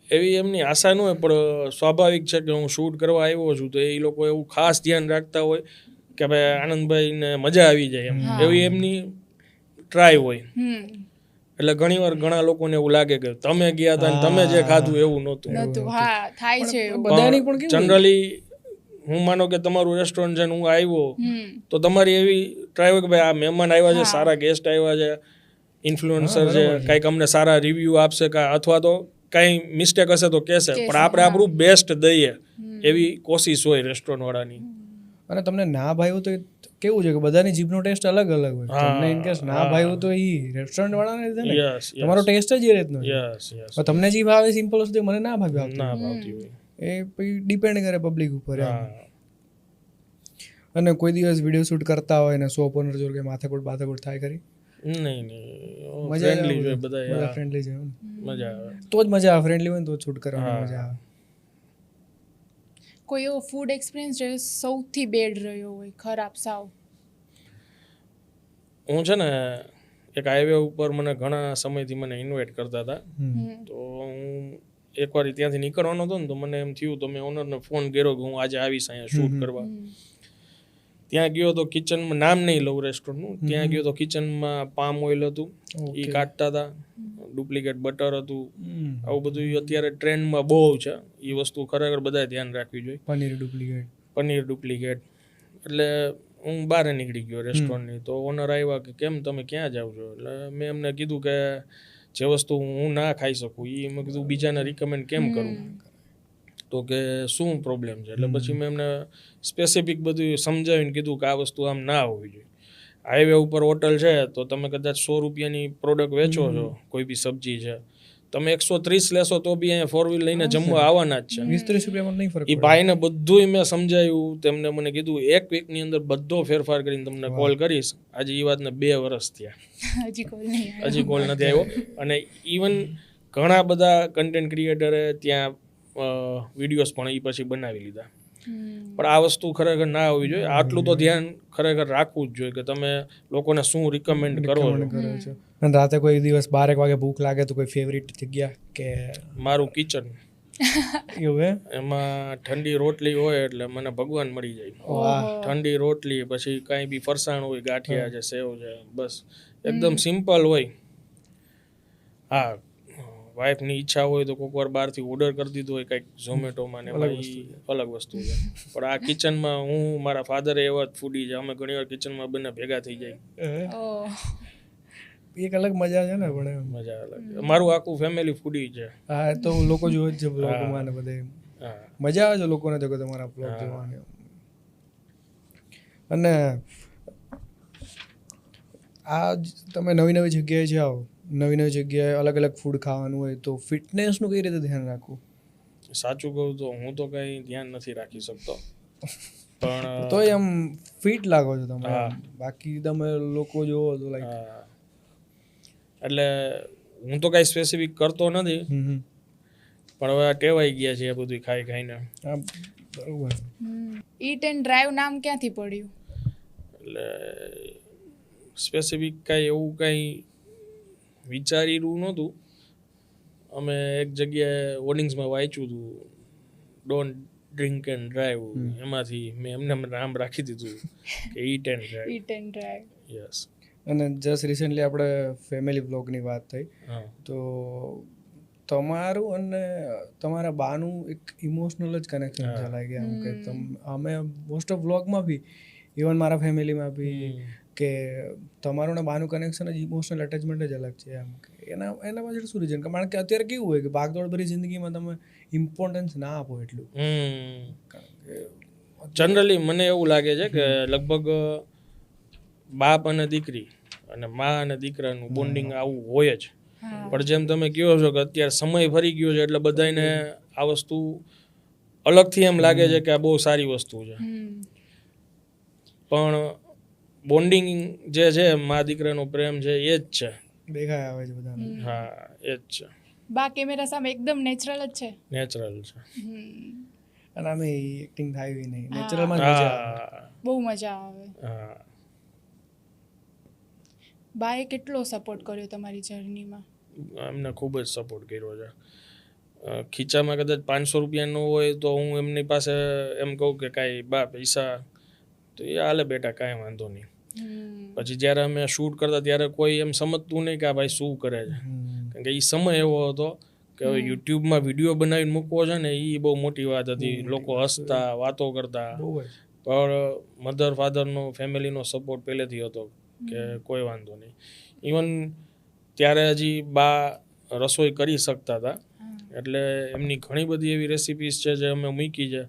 એવી એમની આશા ન હોય, પણ સ્વાભાવિક છે કે હું શૂટ કરવા આવ્યો છું તો એ લોકો એવું ખાસ ધ્યાન રાખતા હોય કે ભાઈ આનંદભાઈને મજા આવી જાય એમ, એવી એમની ટ્રાય હોય. એટલે ઘણીવાર ઘણા લોકોને એવું લાગે કે તમે ગયા હતા અને તમે જે ખાધું એવું નહોતું. હા, થાય છે એવું. બધાની પણ કેવું જનરલી હું માનો કે તમારું રેસ્ટોરન્ટ છે ને હું આવ્યો તો તમારી એવી ટ્રાય હોય કે ભાઈ આ મહેમાન આવ્યા છે, સારા ગેસ્ટ આવ્યા છે, ઇન્ફ્લુએન્સર છે, કંઈક અમને સારા રિવ્યૂ આપશે અથવા તો કાંઈ મિસ્ટેક હશે તો કહેશે, પણ આપણે આપણું બેસ્ટ દઈએ એવી કોશિશ હોય રેસ્ટોરન્ટ વાળાની. અને તમને ના ભાવ્યું તો કેવું છે કે બધાની જીભનો ટેસ્ટ અલગ અલગ હોય. તમને ઇન કેસ ના ભાવ્યું તો ઈ રેસ્ટોરન્ટ વાળાને લીધે ને, તમારો ટેસ્ટ જ એ રીતનો છે. તમને જે ભાવે સિમ્પલ વસ્તુ મને ના ભાવ્યું ના ભાવતી હોય એ પછી ડિપેન્ડ કરે પબ્લિક ઉપર. અને કોઈ દિવસ વિડીયો શૂટ કરતા હોય ને શોપ ઓનર જોડે કે માથાકૂટ થાય ખરી? નહીં, ફ્રેન્ડલી છે બધા, ફ્રેન્ડલી છે, મજા આવે તો જ મજા આવે. ફ્રેન્ડલી હોય ને તો શૂટ કરવાની મજા આવે. કોઈ એવો ફૂડ એક્સપિરિયન્સ જે સૌથી બેડ રહ્યો હોય, ખરાબ સાવ? હું છે ને એક હાઈવે ઉપર મને ઘણા સમયથી મને ઇન્વાઇટ કરતા હતા, તો હું એકવાર ત્યાંથી નીકળવાનો હતો ને તો મને એમ થયું તો મેં ઓનરને ફોન કર્યો કે હું આજે આવીશ અહીંયા શૂટ કરવા. ત્યાં ગયો તો કિચનમાં, નામ નહીં લઉં રેસ્ટોરન્ટનું, ત્યાં ગયો તો કિચનમાં પામ ઓઇલ હતું એ કાઢતા હતા, ડુપ્લિકેટ બટર હતું, આવું બધું અત્યારે ટ્રેન્ડમાં બહુ છે. એ વસ્તુ ખરેખર બધાએ ધ્યાન રાખવી જોઈએ. પનીર ડુપ્લિકેટ. એટલે હું બહાર નીકળી ગયો રેસ્ટોરન્ટની, તો ઓનર આવ્યા કે કેમ તમે ક્યાં જાઓ છો? એટલે મેં એમને કીધું કે જે વસ્તુ હું ના ખાઈ શકું એ મેં કીધું બીજાને રિકમેન્ડ કેમ કરું, તો કે શું પ્રોબ્લેમ છે? એટલે પછી મેં એમને સ્પેસિફિક બધું સમજાવીને કીધું કે આ વસ્તુ આમ ના હોવી જોઈએ. હાઈવે ઉપર હોટલ છે તો તમે કદાચ 100 રૂપિયાની પ્રોડક્ટ વેચો છો, કોઈ બી સબ્જી છે, તમે 130 લેશો તો બી અહીંયા 4 વ્હીલ લઈને જમવા આવવાના જ છે. 20-30 રૂપિયામાં નહીં ફરક એ ભાઈને બધું મેં સમજાવ્યું, તેમને મને કીધું 1 વીકની અંદર બધો ફેરફાર કરીને તમને કોલ કરીશ. આજે એ વાતને 2 વર્ષ થયા, હજી કોલ નથી આવ્યો. અને ઇવન ઘણા બધા કન્ટેન્ટ ક્રિએટરે ત્યાં વિડીયોઝ પણ એ પછી બનાવી લીધા. પણ આ વસ્તુ ખરેખર ના હોવી જોઈએ. આટલું તો ધ્યાન ખરેખર રાખવું જ જોઈએ કે તમે લોકોને શું રિકમેન્ડ કરો છો. અને રાતે કોઈ દિવસ 12 વાગે ભૂખ લાગે તો કોઈ ફેવરિટ જગ્યા કે? મારું કિચન. એવું એમાં ઠંડી રોટલી હોય એટલે મને ભગવાન મળી જાય. ઠંડી રોટલી, પછી કાંઈ બી ફરસાણ હોય, ગાંઠિયા છે, સેવ છે, બસ એકદમ સિમ્પલ હોય. હા, વાઈફની ઈચ્છા હોય તો કોઈક વાર બહારથી ઓર્ડર કરી દીધું હોય કંઈક ઝોમેટોમાં ને અલગ વસ્તુ છે. પણ આ કિચનમાં હું, મારા ફાધર એવા જ ફૂડી છે, અમે ઘણી વાર કિચનમાં બંને ભેગા થઈ જાય. એક અલગ મજા છે ને, પણ મજા અલગ. મારું આખું ફેમિલી ફૂડી છે. હા, તો લોકો જોવે જ છે બ્લોગમાં ને બધે. મજા આવે છે લોકોને તો તમારા બ્લોગ જોવાની. અને આ તમે નવી નવી જગ્યાએ જાઓ, નવી નવી જગ્યાએ અલગ અલગ ફૂડ ખાવાનું હોય તો ફિટનેસનું કઈ રીતે ધ્યાન રાખવું? સાચું કહું તો હું તો કંઈ ધ્યાન નથી રાખી શકતો, પણ તો એમ ફિટ લાગો છો તમે. બાકી તમે લોકો જોવો તો લાઈક એટલે હું તો કાંઈ સ્પેસિફિક કરતો નથી, પણ હવે આ ટેવાઈ ગયા છે એ બધું ખાઈ ખાઈને. હા બરોબર. ઈટ એન્ડ ડ્રાઈવ નામ ક્યાંથી પડ્યું? એટલે સ્પેસિફિક કાંઈ એવું કાંઈ વિચારેલું નહોતું. અમે એક જગ્યાએ હોર્ડિંગ્સમાં વાંચ્યું હતું ડોન્ટ ડ્રિંક એન્ડ ડ્રાઈવ, એમાંથી મેં એમને નામ રાખી દીધું કે eat and drive. Eat and drive. Yes. અને જસ્ટ રિસેન્ટલી આપણે ફેમિલી બ્લોગની વાત થઈ, હા. તો તમારું અને તમારા બાનું એક ઇમોશનલ જ કનેક્શન છે, લાગે એમ કે અમે મોસ્ટ ઓફ બ્લોગમાં બી, ઇવન મારા ફેમિલીમાં બી, કે તમારું ને બાનું કનેક્શન જ ઇમોશનલ એટેચમેન્ટ જ અલગ છે એમ. એના પાછળ શું રીઝન? કારણ કે અત્યારે કેવું હોય કે ભાગદોડ ભરી જિંદગીમાં તમે ઇમ્પોર્ટન્સ ના આપો એટલું. જનરલી મને એવું લાગે છે કે લગભગ બાપ અને દીકરી અને મા અને દીકરાનું બોન્ડિંગ આવું હોય જ. પણ જેમ તમે કહો છો કે અત્યારે સમય ફરી ગયો છે એટલે બધાને આ વસ્તુ અલગથી એમ લાગે છે કે આ બહુ સારી વસ્તુ છે, પણ બોન્ડિંગ જે છે મા દીકરાનો પ્રેમ છે એ જ છે. દેખાય આવે છે બધાને. હા એ જ છે. બા કેમેરા સામે એકદમ નેચરલ જ છે. નેચરલ છે. અને આમે એક્ટિંગ થાય બી નહીં, નેચરલમાં જ મજા આવે. હા બહુ મજા આવે. હા. બાએ કેટલો સપોર્ટ કર્યો તમારી જર્નીમાં? એમને ખૂબ જ સપોર્ટ કર્યો છે. ખીચામાં કદાચ 500 રૂપિયા ન હોય તો હું એમની પાસે એમ કહું કે કાંઈ બા પૈસા, તો એ હાલે બેટા કાંઈ વાંધો નહીં. પછી જ્યારે અમે શૂટ કરતા ત્યારે કોઈ એમ સમજતું નહીં કે આ ભાઈ શું કરે છે, કારણ કે એ સમય એવો હતો કે હવે યુટ્યુબમાં વિડીયો બનાવીને મૂકવો છે ને એ બહુ મોટી વાત હતી. લોકો હસતા, વાતો કરતા, પણ મધર ફાધરનો ફેમિલીનો સપોર્ટ પહેલેથી હતો કે કોઈ વાંધો નહીં. ઇવન ત્યારે હજી બા રસોઈ કરી શકતા હતા, એટલે એમની ઘણી બધી એવી રેસિપીસ છે જે અમે મૂકી છે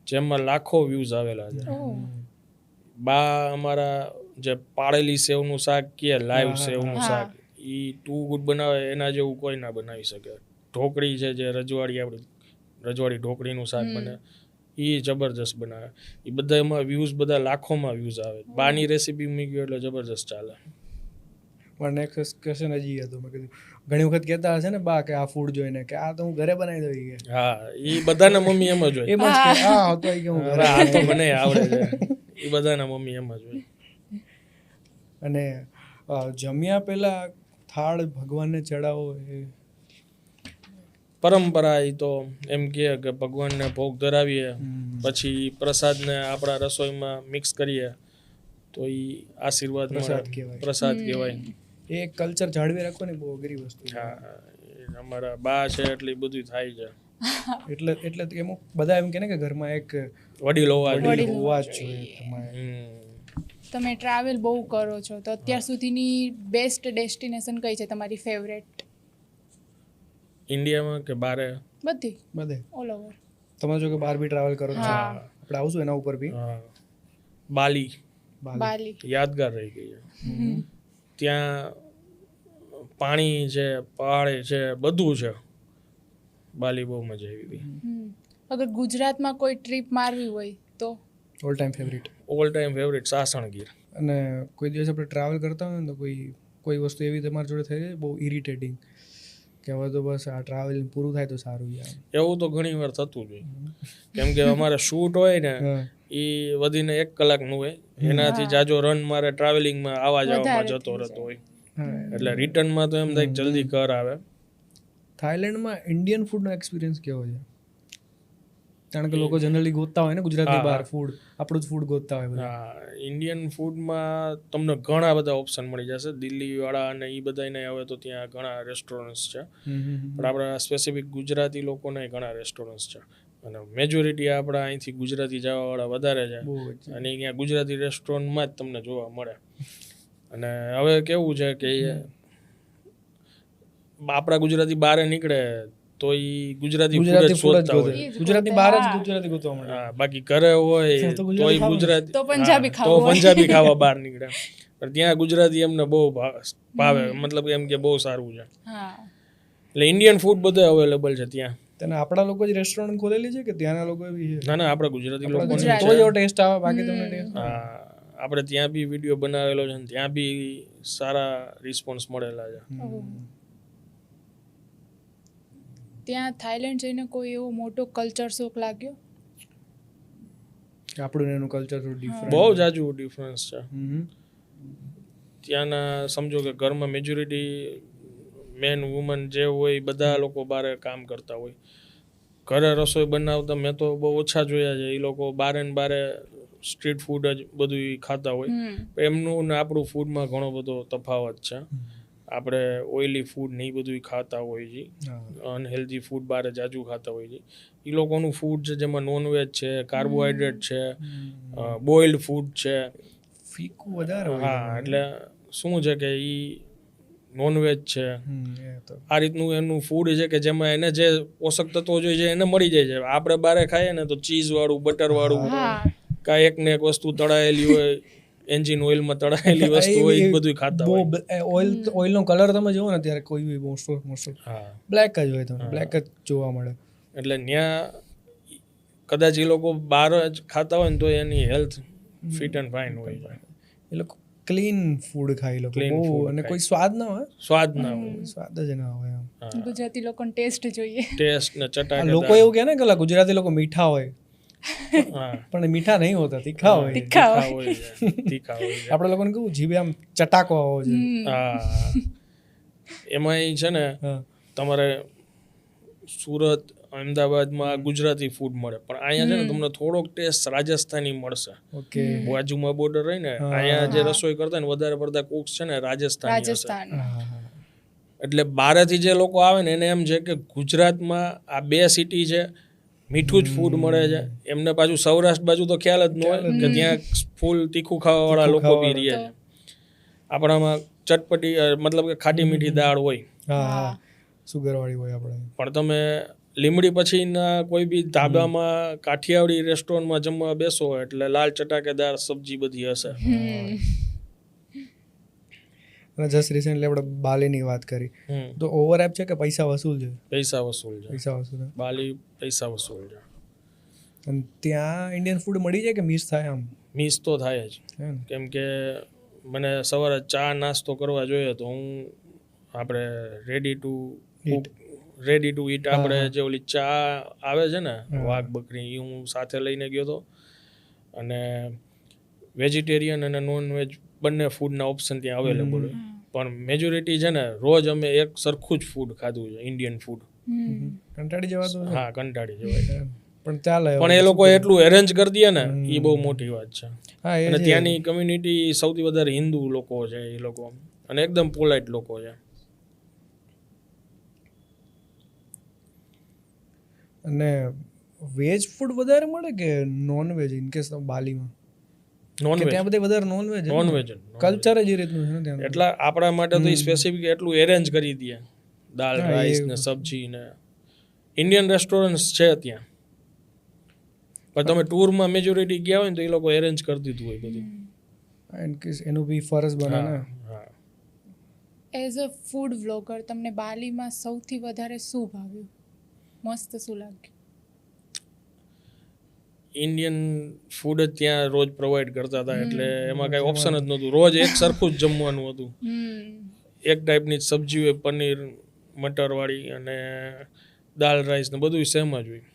જેમાં લાખો વ્યૂઝ આવેલા છે. બા અમારા જે પાળેલી સેવનું શાક કે લાઈવ સેવનું શાક એ ટુ ગુડ બનાવે, એના જેવું કોઈ ના બનાવી શકે. ઢોકળી છે જે રજવાડી ઢોકળીનું શાક બને એ જબરજસ્ત બનાવે. એ બધા એમાં વ્યૂઝ બધા લાખોમાં વ્યૂઝ આવે. બાની રેસીપી મૂકી એટલે જબરજસ્ત ચાલે. પણ નેક્સ્ટ ક્વેશ્ચન હજી હતું, મેં કીધું ઘણી વખત કહેતા હશે ને બા કે આ ફૂડ જોઈને કે આ તો હું ઘરે બનાવી દઉં કે. હા એ બધાના મમ્મી એમ જ હોય. એમ જ કે હા હતો કે હું ઘરે આ તો મને આવડે છે, એ બધાના મમ્મી એમ જ હોય. અને જમ્યા પહેલા થાળ ભગવાનને ચડાવો એ પરંપરા. એ તો એમ કહે કે ભગવાનને ભોગ ધરાવીએ પછી પ્રસાદને આપણા રસોઈમાં મિક્સ કરીએ તો એ આશીર્વાદ પ્રસાદ મળે. કહેવાય. પ્રસાદ કહેવાય. એ કલ્ચર જાળવી રાખો ને બહુ અઘરી વસ્તુ છે. હા અમારા બા છે એટલે ઈ બધું થાય છે. એટલે તો એમ બધા એમ કે ને કે ઘરમાં એક વડીલ હોવા વડીલ હોવા જ જોઈએ તમારે. તમે ટ્રાવેલ બહુ કરો છો, તો અત્યાર સુધીની બેસ્ટ ડેસ્ટિનેશન કઈ છે તમારી ફેવરેટ? ઇન્ડિયામાં કે બારે? બધી, બધે ઓલ ઓવર. તમે જો કે બહાર બી ટ્રાવેલ કરો છો, આપણે આવશું એના ઉપર બી. હા બાલી બાલી યાદગાર રહી ગઈ છે. ત્યાં પાણી છે, પહાડ છે, બધું છે. બાલી બહુ મજા આવી હતી. અગર ગુજરાતમાં કોઈ ટ્રીપ મારવી હોય તો? All time favourite. All time favourite Sasan Gir. અને કોઈ દિવસ આપણે ટ્રાવેલ કરતા હોય ને તો કોઈ વસ્તુ એવી તમારી જોડે થઈ જાય બહુ ઇરિટેટિંગ કે હવે તો બસ આ ટ્રાવેલ પૂરું થાય તો સારું યાર? એવું તો ઘણી વાર થતું જ હોય, કેમ કે અમારે શૂટ હોય ને એ વધીને 1 કલાકનું હોય, એનાથી જાજો રન મારે ટ્રાવેલિંગમાં આવવા જવામાં જતો રહેતો હોય, એટલે રિટર્નમાં તો એમ થાય જલ્દી ઘર આવે. થાઈલેન્ડમાં ઇન્ડિયન ફૂડનો એક્સપિરિયન્સ કેવો છે? કારણ કે લોકો જનરલી ગોતતા હોય ને ગુજરાતની બહાર ફૂડ, આપણું જ ફૂડ ગોતતા હોય બધા. હા ઇન્ડિયન ફૂડમાં તમને ઘણા બધા ઓપ્શન મળી જશે. દિલ્હીવાળા અને એ બધાને હવે તો ત્યાં ઘણા રેસ્ટોરન્ટ્સ છે, પણ આપણા સ્પેસિફિક ગુજરાતી લોકોને ઘણા રેસ્ટોરન્ટ્સ છે, અને મેજોરિટી આપણા અહીંથી ગુજરાતી જવાવાળા વધારે છે, અને અહીંયા ગુજરાતી રેસ્ટોરન્ટમાં જ તમને જોવા મળે. અને હવે કેવું છે કે આપણા ગુજરાતી બહાર નીકળે તો એ ગુજરાતી ફૂડ જ શોધતા હોય. ગુજરાતી બહાર જ ગુજરાતી ગોતવા મળે. હા બાકી ઘરે હોય તો ગુજરાતી, તો પંજાબી ખાવા બહાર નીકળે. પણ ત્યાં ગુજરાતી એમને બહુ ભાવે, મતલબ એમ કે બહુ સારું છે. એટલે ઇન્ડિયન ફૂડ બધે અવેલેબલ છે ત્યાં. તને આપણા લોકો જ રેસ્ટોરન્ટ ખોલેલી છે કે ત્યાંના લોકો બી છે? ના ના આપણા ગુજરાતી લોકો તો જ એવો ટેસ્ટ આવે, બાકી તમને ટેસ્ટ. હા આપણે ત્યાં બી વિડીયો બનાવેલો છે ને ત્યાં બી સારા રિસ્પોન્સ મળેલા છે. ઓહ. ત્યાં થાઈલેન્ડ જઈને કોઈ એવો મોટો કલ્ચર શોક લાગ્યો? આપણું ને એનું કલ્ચર થોડું ડિફરન્ટ. બહુ જાજુ ડિફરન્સ છે. ત્યાંના સમજો કે ઘરમાં મેજોરિટી મેન વુમન જે હોય બધા લોકો બારે કામ કરતા હોય. ઘરે રસોઈ બનાવતા મેં તો બહુ ઓછા જોયા છે. એ લોકો બારે ને બારે સ્ટ્રીટ ફૂડ જ બધું ખાતા હોય. એમનું ને આપણું ફૂડમાં ઘણો બધો તફાવત છે. આપણે ઓઇલી ફૂડ ને એ બધું ખાતા હોય છે, અનહેલ્ધી ફૂડ બારે જાજુ ખાતા હોય છે. એ લોકોનું ફૂડ છે જેમાં નોનવેજ છે, કાર્બોહાઈડ્રેટ છે, બોઇલ્ડ ફૂડ છે, ફીકું વધારે હોય. હા, એટલે શું છે કે એ નોનવેજ છે, આ રીતનું એનું ફૂડ છે કે જેમાં એને જે પોષક તત્વો જોઈએ છે એને મળી જાય છે. આપણે બારે ખાઈએ ને તો ચીઝ વાળું, બટર વાળું, કાંઈ એક ને એક વસ્તુ તળાયેલી હોય, એન્જિન ઓઇલમાં તળાયેલી વસ્તુ હોય, એ બધું ખાતા હોય. ઓઇલનો કલર તમે જુઓ ને ત્યારે કોઈ બી મોસ્ટ હા, બ્લેક જ હોય, તમને બ્લેક જ જોવા મળે. એટલે ત્યાં કદાચ એ લોકો બહાર જ ખાતા હોય ને તો એની હેલ્થ ફિટ એન્ડ ફાઇન હોય છે. એ લોકો ક્લીન ફૂડ ખાઈ લોકો Clean બહુ, food અને ખાય. કોઈ સ્વાદ ના હોય, સ્વાદ ના હોય, સ્વાદ જ ના હોય આમ. ગુજરાતી લોકોને ટેસ્ટ જોઈએ. ટેસ્ટ ને આ ચટાકેદાર. લોકો એવું કહે ને કે ઓલા ગુજરાતી લોકો મીઠા હોય, હા, પણ મીઠા નહીં હોતા, તીખા હોય. તીખા તીખા હોય છે, તીખા હોય છે. આપણે લોકોને કેવું જીભે આમ ચટાકો આવો છે. હા, એમાં છે ને હા. તમારે સુરત, અમદાવાદમાં ગુજરાતી ફૂડ મળે, પણ અહીંયા છે ને તમને થોડોક ટેસ્ટ રાજસ્થાની મળશે. ઓકે. બાજુમાં બોર્ડર રહી ને, અહીંયા જે રસોઈ કરતા ને વધારે પડતા કુક્સ છે ને રાજસ્થાની હશે. રાજસ્થાન. એટલે બહારથી જે લોકો આવે ને એને એમ છે કે ગુજરાતમાં આ બે સિટી છે, મીઠું જ ફૂડ મળે છે. એમને પાછું સૌરાષ્ટ્ર બાજુ તો ખ્યાલ જ ન હોય કે ત્યાં ફૂલ તીખું ખાવાવાળા લોકો બી રહે છે. આપણામાં ચટપટી મતલબ કે ખાટી મીઠી દાળ હોય, હા, સુગર વાળી હોય આપણે. પણ તમે લીમડી પછીના કોઈ બી ધાબામાં કાઠિયાવાડી રેસ્ટોરન્ટમાં જમવા બેસો એટલે લાલ ચટાકેદાર સબ્જી બધી હશે. અને જસ્ટ રિસેન્ટલી આપણે બાલીની વાત કરી, તો ઓવરએપ છે કે પૈસા વસૂલ છે? પૈસા વસૂલ છે. પૈસા વસૂલ છે. બાલી પૈસા વસૂલ છે. અને ત્યાં ઇન્ડિયન ફૂડ મળી જાય કે મિસ થાય આમ? મિસ તો થાય જ, હે ને? કેમ કે મને સવારે ચા નાસ્તો કરવા જોઈએ તો હું આપણે રેડી ટુ ઈટ આપણે જે ઓલી ચા આવે છે ને વાઘ બકરી, એ હું સાથે લઈને ગયો હતો. અને વેજીટેરિયન અને નોનવેજ બંને ફૂડના ઓપ્શન ત્યાં અવેલેબલ હોય, પણ મેજોરિટી છે ને રોજ અમે એક સરખું જ ફૂડ ખાધું છે, ઇન્ડિયન ફૂડ. કંટાળી જવાતું છે? હા, કંટાળી જવાય. પણ ચાલે. પણ એ લોકો એટલું એરેન્જ કરી દે ને એ બહુ મોટી વાત છે. હા, એ અને છે. ત્યાંની કમ્યુનિટી સૌથી વધારે હિન્દુ લોકો છે એ લોકો, અને એકદમ પોલાઇટ લોકો છે. અને વેજ ફૂડ વધારે મળે કે નોન વેજ ઇન કેસ બાલીમાં? કે નોનવેજ ત્યાં બધે વધારે નોનવેજ? નોનવેજ કલ્ચર જ એ રીતનું છે ને ત્યાં. એટલે આપણા માટે તો સ્પેસિફિક એટલું એરેન્જ કરી દે, દાલ રાઈસ ને સબ્જી ને. ઇન્ડિયન રેસ્ટોરન્ટ છે ત્યાં, પણ તમે ટૂરમાં મેજોરિટી ગયા હોય ને તો એ લોકો એરેન્જ કરી દીધું હોય બધું. ઇન કેસ એનું બી ફરજ બને ને. હા, એઝ અ ફૂડ વ્લોગર તમને બાલીમાં સૌથી વધારે શું ભાવ્યું, મસ્ત શું લાગ્યું? ઇન્ડિયન ફૂડ જ ત્યાં રોજ પ્રોવાઈડ કરતા હતા, એટલે એમાં કાંઈ ઓપ્શન જ નહોતું. રોજ એક સરખું જ જમવાનું હતું. એક ટાઈપની જ સબ્જી હોય, પનીર મટરવાળી, અને દાલ રાઈસ ને બધું સેમ જ હોય.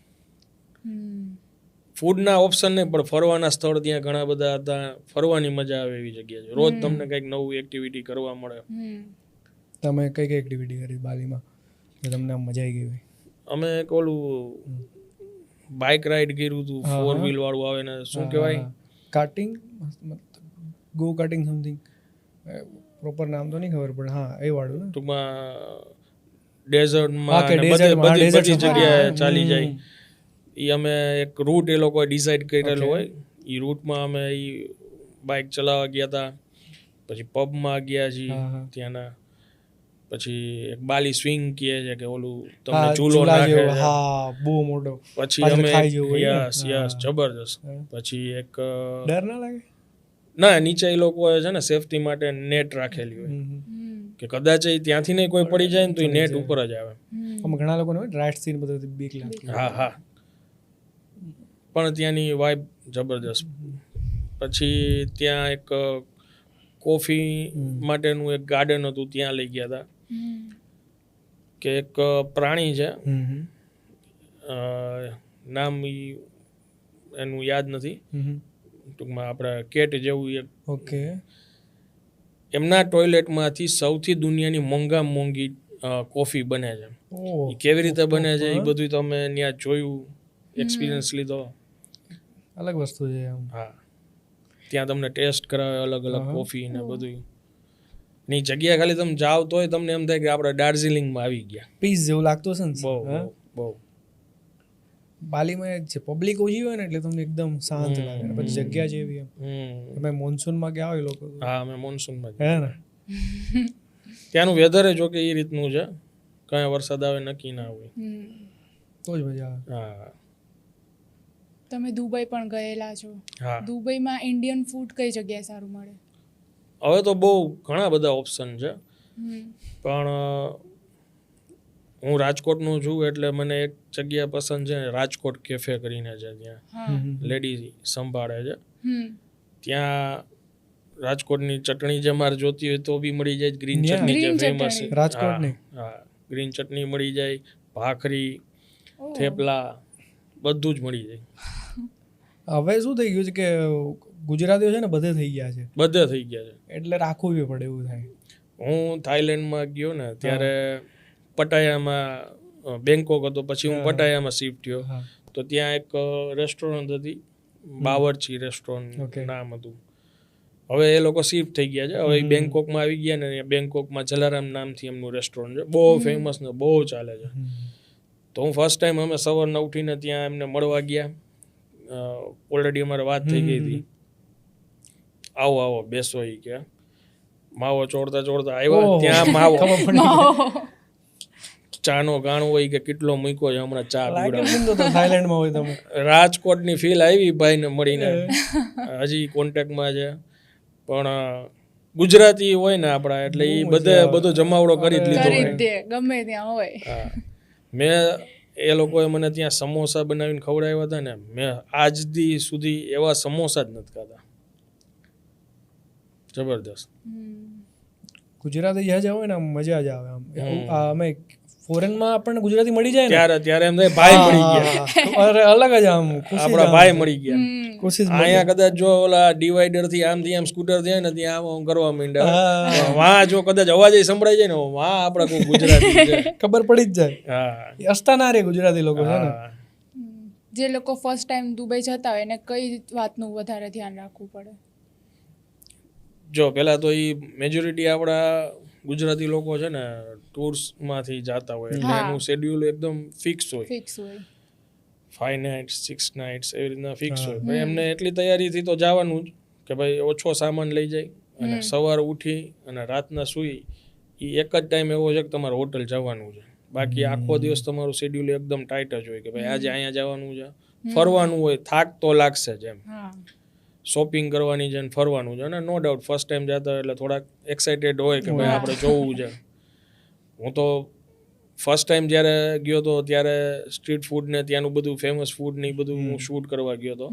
ફૂડના ઓપ્શન નહીં, પણ ફરવાના સ્થળ ત્યાં ઘણા બધા હતા. ફરવાની મજા આવે એવી જગ્યા છે. રોજ તમને કંઈક નવું એક્ટિવિટી કરવા મળે. તમે કઈ કઈ એક્ટિવિટી કરી બાલીમાં કે તમને આમ મજા આવી ગઈ હોય? અમે એક ઓલું બાઇક રાઈડ કર્યું હતું, 4 વ્હીલ વાળું આવે ને, શું કહેવાય? કાર્ટિંગ, ગો કાર્ટિંગ સમથિંગ, પ્રોપર નામ તો નહીં ખબર, પણ હા એ વાળું ને. ટૂંકમાં ડેઝર્ટમાં કે બધી desert જગ્યાએ ચાલી જાય. એ અમે એક રૂટ એ લોકોએ ડિસાઈડ કરેલો હોય, એ રૂટમાં અમે એ બાઇક ચલાવવા ગયા હતા. પછી પબમાં ગયા છીએ ત્યાંના. પછી એક બાલી સ્વિંગ કહે છે કે ઓલું તમને ચૂલો નાખે છે. હા, બહુ મોટો. પછી અમે યસ જબરદસ્ત. પછી એક ડર ના લાગે? ના, નીચે એ લોકોએ છે ને સેફટી માટે નેટ રાખેલી હોય કે કદાચ એ ત્યાંથી નહીં કોઈ પડી જાય ને તો એ નેટ ઉપર જ આવે. આમાં ઘણા લોકોને હોય રાઇટ સીન બધું બીક લાગે. હા, પણ ત્યાંની વાઇબ જબરદસ્ત. પછી ત્યાં એક કોફી માટેનું એક ગાર્ડન હતું, ત્યાં લઈ ગયા હતા. કે એક પ્રાણી છે, નામ એનું યાદ નથી, ટૂંકમાં આપણે કેટ જેવું એક. ઓકે. એમના ટોયલેટમાંથી સૌથી દુનિયાની મોંઘી કોફી બને છે. એ કેવી રીતે બને છે એ બધું તમે ત્યાં જોયું, એક્સપિરિયન્સ લીધો. અલગ વસ્તુ છે આમ. હા, ત્યાં તમને ટેસ્ટ કરાવે અલગ અલગ કોફી ને બધું. ની જગ્યા ખાલી તમે જાઓ તોય તમને એમ થાય કે આપણે દાર્જિલિંગમાં આવી ગયા. પીસ જેવું લાગતું હશે ને. બહુ બહુ. બાલીમાં એ જ છે, પબ્લિક ઓછી હોય ને એટલે તમને એકદમ શાંત લાગે. પછી જગ્યા જેવી એમ. તમે મોન્સૂનમાં ગયા હોય લોકો. હા, અમે મોન્સૂનમાં હે ને. ત્યાંનું વેધર જો કે એ રીતનું છે, કયા વરસાદ આવે નક્કી ના હોય. તો જ મજા આવે. હા. તમે દુબઈ પણ ગયેલા છો. હા. દુબઈમાં ઇન્ડિયન ફૂડ કઈ જગ્યાએ સારું મળે? હવે તો બહુ ઘણા બધા ઓપ્શન છે, પણ હું રાજકોટનું છું એટલે મને એક જગ્યા પસંદ છે, રાજકોટ કેફે કરીને છે. ત્યાં લેડી સંભાળે છે. ત્યાં રાજકોટની ચટણી જે મારે જોતી હોય તો બી મળી જાય. ગ્રીન ચટણી જે ફેમસ છે રાજકોટની. હા, ગ્રીન ચટણી મળી જાય, ભાખરી, થેપલા બધું જ મળી જાય. હવે શું થઈ ગયું છે કે ગુજરાતીઓ છે ને બધે થઈ ગયા છે. બધે થઈ ગયા છે એટલે રાખવું બી પડે એવું થાય. હું થાઈલેન્ડમાં ગયો ને ત્યારે પટાયામાં બેંકોક હતો, પછી હું પટાયામાં શિફ્ટ થયો. તો ત્યાં એક રેસ્ટોરન્ટ હતી, બાવરચી રેસ્ટોરન્ટ નામ હતું. હવે એ લોકો શિફ્ટ થઈ ગયા છે. હવે બેંકોકમાં આવી ગયા ને, બેંકોકમાં જલારામ નામથી એમનું રેસ્ટોરન્ટ છે, બહુ ફેમસ ને બહુ ચાલે છે. તો હું ફર્સ્ટ ટાઈમ અમે સવારના ઉઠીને ત્યાં એમને મળવા ગયા. ઓલરેડી અમારે વાત થઈ ગઈ હતી, આવો આવો બેસો. એ કે માવો ચોડતા આવ્યા. ત્યાં માવો ચાનો ગાણ હોય કે કેટલો મૂક્યો છે હમણાં ચા પીવડાવવાનો. થાઈલેન્ડમાં હોય તમે. રાજકોટની ફીલ આવી ભાઈને મળીને. હજી કોન્ટેક્ટમાં છે, પણ ગુજરાતી હોય ને આપણા એટલે એ બધો જમાવડો કરી જ લીધો હોય. ગમે ત્યાં હોય. હા, મેં એ લોકોએ મને ત્યાં સમોસા બનાવીને ખવડાવ્યા હતા ને, મેં આજ દી સુધી એવા સમોસા જ નથી ખાધા. જબરદસ્ત. ગુજરાતી જ્યાં જ્યાં હોય ને મજા જ આવે. આમ અમે ફોરેનમાં આપણને ગુજરાતી મળી જાય ને ત્યારે એમ થાય ભાઈ મળી ગયા. અરે અલગ જ આમ આપણા ભાઈ મળી ગયા. ખુશી. અહીંયા કદાચ જો ઓલા ડિવાઈડર થી આમથી આમ સ્કૂટર થાય ને ત્યાં આમ કરવા માંડ્યા, વાં જો કદાચ અવાજ સંભળાય જાય ને વાં આપણા કોઈ ગુજરાતી છે ખબર પડી જ જાય. હા, હસતા ના રે ગુજરાતી લોકો છે ને. જે લોકો ફર્સ્ટ ટાઈમ દુબઈ જતા હોય એને કઈ વાતનું વધારે ધ્યાન રાખવું પડે? જો પેલા તો એ મેજોરિટી આપણા ગુજરાતી લોકો છે ને ટૂર્સમાંથી જતા હોય એટલે એનું શેડ્યુલ એકદમ ફિક્સ હોય. 5 nights 6 nights એવી રીતના ફિક્સ હોય. ભાઈ એમને એટલી તૈયારીથી તો જવાનું જ કે ભાઈ ઓછો સામાન લઈ જાય અને સવારે ઉઠી અને રાતના સૂઈ. એ એક જ ટાઈમ એવો છે કે તમારે હોટલ જવાનું છે. બાકી આખો દિવસ તમારું શેડ્યુલ એકદમ ટાઈટ જ હોય કે ભાઈ આજે અહીંયા જવાનું છે, ફરવાનું હોય, થાક તો લાગશે જ એમ, શોપિંગ કરવાની છે ને ફરવાનું છે. અને નો ડાઉટ ફર્સ્ટ ટાઈમ જતા હોય એટલે થોડાક એક્સાઇટેડ હોય કે ભાઈ આપણે જોવું છે. હું તો ફર્સ્ટ ટાઈમ જ્યારે ગયો હતો ત્યારે સ્ટ્રીટ ફૂડ ને ત્યાંનું બધું ફેમસ ફૂડ ને એ બધું હું શૂટ કરવા ગયો હતો.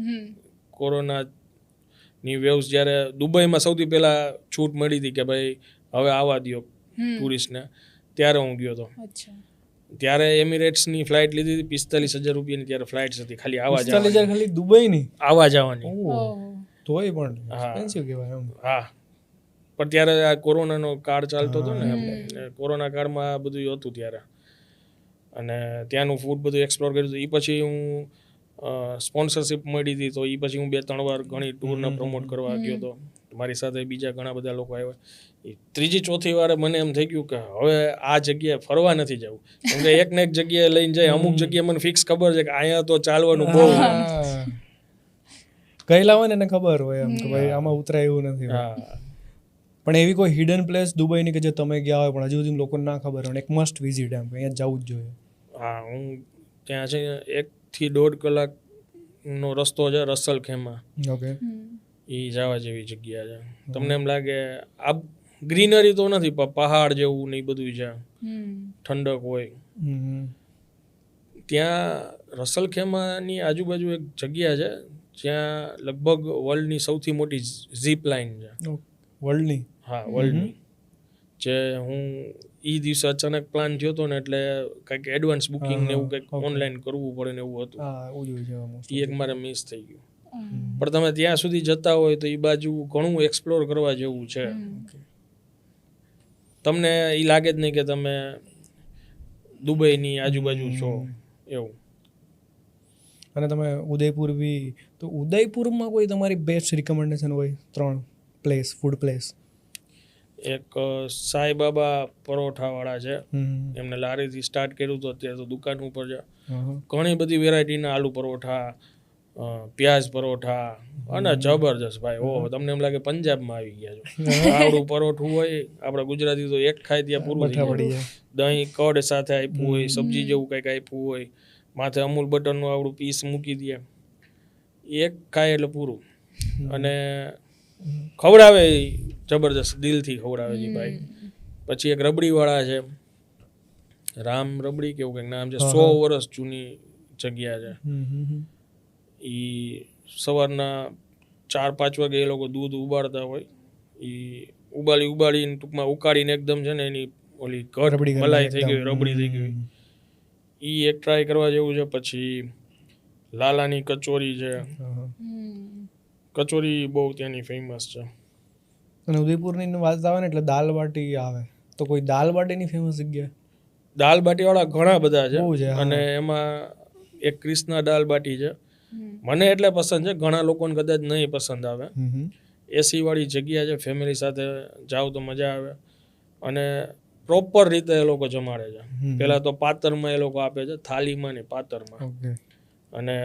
કોરોનાની વેવ્સ જ્યારે દુબઈમાં સૌથી પહેલાં છૂટ મળી હતી કે ભાઈ હવે આવવા દો ટુરિસ્ટને, ત્યારે હું ગયો હતો. ત્યારે એમિરેટ્સની ફ્લાઇટ લીધી હતી, 45,000 રૂપિયાની ત્યારે ફ્લાઇટ્સ હતી ખાલી આવવા જવાની. ખાલી દુબઈની આવવા જવાની. તોય પણ એક્સપેન્સિવ કહેવાય એમ. હા, પણ ત્યારે આ કોરોનાનો કાળ ચાલતો હતો ને, કોરોના કાળમાં આ બધું હતું ત્યારે. અને ત્યાંનું ફૂડ બધું એક્સપ્લોર કર્યું હતું. એ પછી હું સ્પોન્સરશિપ મળી હતી તો એ પછી હું 2-3 વાર ઘણી ટૂરને પ્રમોટ કરવા ગયો હતો. મારી સાથે બીજા ઘણા બધા લોકો આવ્યા. ત્રીજી ચોથી વારે મને એમ થઈ ગયું કે હવે આ જગ્યાએ ફરવા નથી જવું, કેમ કે એક ને એક જગ્યાએ લઈને જાય. અમુક જગ્યાએ મને ફિક્સ ખબર છે કે અહીંયા તો ચાલવાનું બહુ. ગયેલા હોય ને એને ખબર હોય એમ કે ભાઈ આમાં ઉતરાય એવું નથી. પણ એવી કોઈ હિડન પ્લેસ દુબઈની કે જે તમે ગયા હોય પણ હજુ સુધી લોકોને ના ખબર હોય, એક મસ્ટ વિઝિટ એમ અહીંયા જવું જ જોઈએ? હા, હું ત્યાં છે 1 થી 1.5 કલાકનો રસ્તો છે રસલ ખેમા. ઓકે. એ જવા જેવી જગ્યા છે. તમને એમ લાગે આ ગ્રીનરી તો નથી પણ પહાડ જેવું ને એ બધું છે, ઠંડક હોય ત્યાં. રસલ ખેમાની આજુબાજુ એક જગ્યા છે જ્યાં લગભગ વર્લ્ડની સૌથી મોટી ઝીપ લાઇન છે. વર્લ્ડની? હા, વર્લ્ડની. જે હું એ દિવસે અચાનક પ્લાન થયો હતો ને એટલે કંઈક એડવાન્સ બુકિંગ ને એવું કંઈક ઓનલાઈન કરવું પડે ને એવું હતું. હા, એવું જોયું છે. એ એક મારે મિસ થઈ ગયું. પણ તમે ત્યાં સુધી જતા હોય તો એ બાજુ ઘણું એક્સપ્લોર કરવા જેવું છે. તમને એ લાગે જ નહીં કે તમે દુબઈની આજુબાજુ છો એવું. અને તમે ઉદયપુર બી, તો ઉદયપુરમાં કોઈ તમારી બેસ્ટ રિકમેન્ડેશન હોય? 3 પ્લેસ, ફૂડ પ્લેસ. એક સાંઈબાબા પરોઠાવાળા છે, એમને લારીથી સ્ટાર્ટ કર્યું હતું, અત્યારે તો દુકાન ઉપર છે. ઘણી બધી વેરાયટીના આલુ પરોઠા, પ્યાજ પરોઠા અને જબરજસ્ત ભાઈ. ઓહો, તમને એમ લાગે પંજાબમાં આવી ગયા છો. આવડું પરોઠું હોય, આપણા ગુજરાતી તો એક ખાય ત્યાં પૂરું થઈ જાય. દહીં કડ સાથે આપ્યું હોય, સબ્જી જેવું કંઈક આપ્યું હોય, માથે અમૂલ બટરનું આવડું પીસ મૂકી દે, એક ખાય એટલે પૂરું. અને ખવડાવે જબરજસ્ત, દિલથી ખવડાવે છે ભાઈ. પછી એક રબડીવાળા છે, રામ રબડી કેવું કંઈક નામ છે, 100 વર્ષ જૂની જગ્યા છે. એ સવારના 4-5 વાગે એ લોકો દૂધ ઉબાડતા હોય, એ ઉબાડીને ટૂંકમાં ઉકાળીને એકદમ છે ને એની ઓલી ઘટ મલાઈ થઈ ગઈ, રબડી થઈ ગઈ. એ એક ટ્રાય કરવા જેવું છે. પછી લાલાની કચોરી છે, કચોરી બહુ ત્યાંની ફેમસ છે. અને ઉદયપુરની વાત આવે ને એટલે દાલ બાટી આવે, તો કોઈ દાલ બાટીની ફેમસ જગ્યા? દાલ બાટીવાળા ઘણા બધા બહુ છે, છે. હા. અને એમાં એક ક્રિષ્ના દાલ બાટી છે, મને એટલે પસંદ છે, ઘણા લોકોને કદાચ નહીં પસંદ આવે. એસી વાળી જગ્યા છે, ફેમિલી સાથે જાઓ તો મજા આવે. અને પ્રોપર રીતે એ લોકો જમાડે છે. પેલા તો પાતરમાં એ લોકો આપે છે, થાળીમાં ને પાતરમાં. અને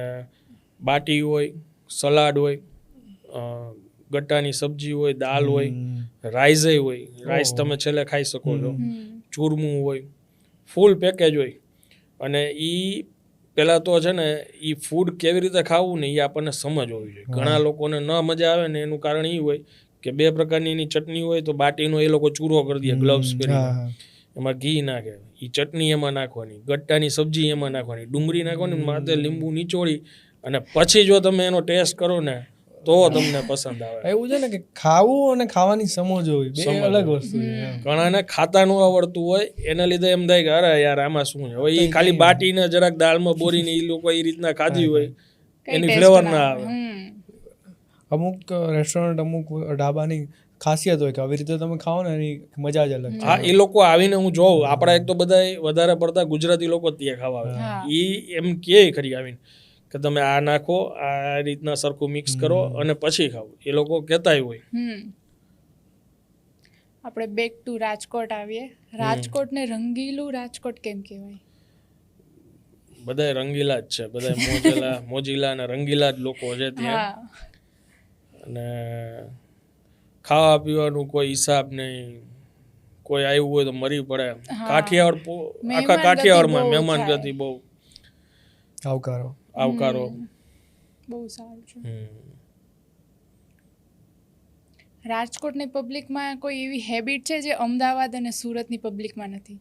બાટી હોય, સલાડ હોય, ગટ્ટાની સબ્જી હોય, દાલ હોય, રાઈઝ હોય, રાઈસ તમે છેલ્લે ખાઈ શકો છો, ચૂરમું હોય, ફૂલ પેકેજ હોય. અને એ પહેલાં તો છે ને એ ફૂડ કેવી રીતે ખાવું ને એ આપણને સમજ હોવી જોઈએ. ઘણા લોકોને ન મજા આવે ને એનું કારણ એ હોય કે 2 પ્રકારની એની ચટણી હોય તો બાટીનો એ લોકો ચૂરો કરી દે ગ્લવ્સ પહેરીને, એમાં ઘી નાખે, એ ચટણી એમાં નાખવાની, ગટ્ટાની સબ્જી એમાં નાખવાની, ડુંગળી નાખવાની, માથે લીંબુ નીચોળી, અને પછી જો તમે એનો ટેસ્ટ કરો ને તો તમને પસંદ આવે. એવું છે ને કે ખાવું અને ખાવાની સમજ હોય, બે અલગ વસ્તુ છે. ઘણાને ખાતા ન આવડતું હોય એના લીધે એમ થાય કે અરે યાર આમાં શું છે. હવે એ ખાલી બાટીને જરાક દાળમાં બોરીને એ લોકો એ રીતના ખાધી હોય, એની ફ્લેવર ના આવે. અમુક રેસ્ટોરન્ટ, અમુક ઢાબાની ખાસિયત હોય કે આવી રીતે તમે ખાઓ ને એની મજા જ અલગ છે. હા, એ લોકો આવીને હું જોઉં, આપણા એક તો બધા વધારે પડતા ગુજરાતી લોકો ત્યાં ખાવા આવે, એ એમ કહે ખરી આવીને કે તમે આ નાખો, આ રીતના સરખું મિક્સ કરો અને પછી ખાઓ, એ લોકો કહેતાય હોય. આપણે બેક ટુ રાજકોટ આવીએ. રાજકોટને રંગીલું રાજકોટ કેમ કહેવાય? બધાય રંગીલા જ છે, બધાય મોજીલા અને રંગીલા જ લોકો છે ત્યાં. અને ખાવા પીવાનું કોઈ હિસાબ નહીં, કોઈ આવ્યું હોય તો મરી પડે. કાઠિયાવાડ, આખા કાઠિયાવાડમાં મહેમાન ગતિ બહુ, આવકારો બહુ સારું છે. રાજકોટની પબ્લિકમાં કોઈ એવી હેબિટ છે જે અમદાવાદ અને સુરતની પબ્લિકમાં નથી?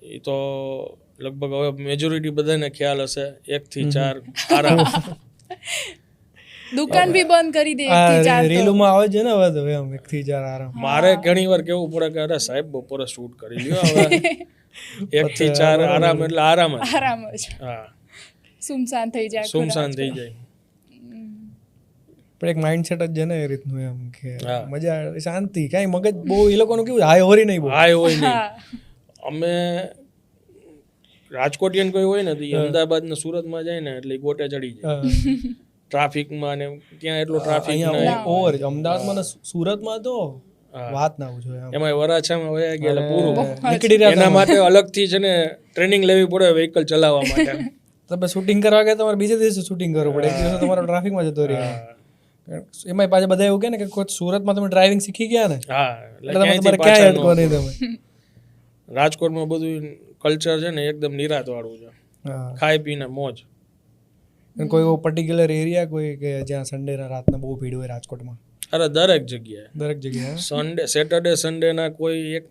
એ તો લગભગ હવે મેજોરિટી બધાને ખ્યાલ હશે, 1 થી 4 આરામ. દુકાન બી બંધ કરી દે 1 થી 4. રીલુમાં આવે છે ને હવે તો એમ 1 થી 4 આરામ. મારે ઘણી વાર કેવું પડે કે અરે સાહેબ બપોરે શૂટ કરી લ્યો, હવે 1 થી 4 આરામ એટલે આરામ જ. હા, સુમસાન થઈ જાય, સુમસાન થઈ જાય. પણ એક માઇન્ડસેટ જ છે ને એ રીતનું, એમ કે મજા, શાંતિ, કાંઈ મગજ બહુ એ લોકોનું કેવું હાય હોરી નહીં, બહુ હાય હોય નહીં. અમે રાજકોટિયન કોઈ હોય ને તો અમદાવાદ ને સુરતમાં જાય ને એટલે ગોટે ચડી જાય ટ્રાફિકમાં, ને ત્યાં એટલો ટ્રાફિક ઓવર. અમદાવાદમાં ને સુરતમાં તો વાત ના પૂછો. એમાં વરાછામાં વયા ગયા પૂરું નીકળી રહ્યા. એના માટે અલગથી છે ને ટ્રેનિંગ લેવી પડે વ્હીકલ ચલાવવા માટે. તમે શૂટિંગ કરવા ગયા તમારે બીજે દિવસે શૂટિંગ કરવું પડે, એક દિવસ તમારો ટ્રાફિકમાં જતો રહે. એમાં પાછા બધા એવું કહે ને કે કોઈ સુરતમાં તમે ડ્રાઇવિંગ શીખી ગયા ને, એટલે તમારે ક્યાંય અટકો નહીં. તમે રાજકોટમાં બધું કલ્ચર છે ને એકદમ નિરાત વાળું છે, ખાઈ પીને મોજ. કોઈ એવો પર્ટિક્યુલર એરિયા કોઈ કે જ્યાં સન્ડેના રાતના બહુ ભીડ હોય રાજકોટમાં? અરે દરેક જગ્યાએ સન્ડે, સેટરડે સન્ડેના કોઈ એક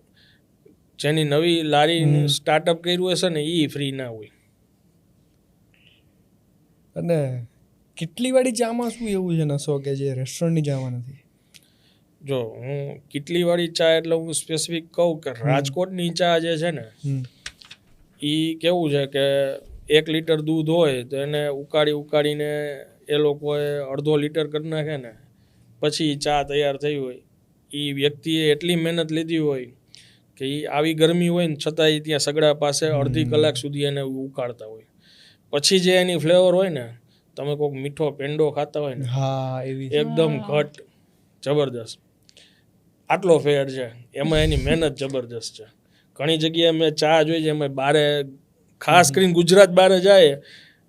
જેની નવી લારી સ્ટાર્ટઅપ કર્યું હશે ને એ ફ્રી ના હોય. અને કેટલી વાળી ચામાં શું એવું છે નશો કે જે રેસ્ટોરન્ટની ચામાં નથી? જો હું કેટલી વાળી ચા એટલે હું સ્પેસિફિક કહું કે રાજકોટની ચા જે છે ને એ કેવું છે કે 1 લીટર દૂધ હોય તો એને ઉકાળીને એ લોકોએ અડધો લીટર કરી નાખે ને પછી ચા તૈયાર થઈ હોય. એ વ્યક્તિએ એટલી મહેનત લીધી હોય કે એ આવી ગરમી હોય ને છતાં એ ત્યાં સગડા પાસે અડધી કલાક સુધી એને ઉકાળતા હોય. પછી જે એની ફ્લેવર હોય ને, તમે કોઈક મીઠો પેંડો ખાતા હોય ને, હા એવી એકદમ ઘટ જબરદસ્ત. આટલો ફેર છે એમાં, એની મહેનત જબરદસ્ત છે. ઘણી જગ્યાએ મેં ચા જોઈ છે, એમાં બારે ખાસ કરીને ગુજરાત બારે જાય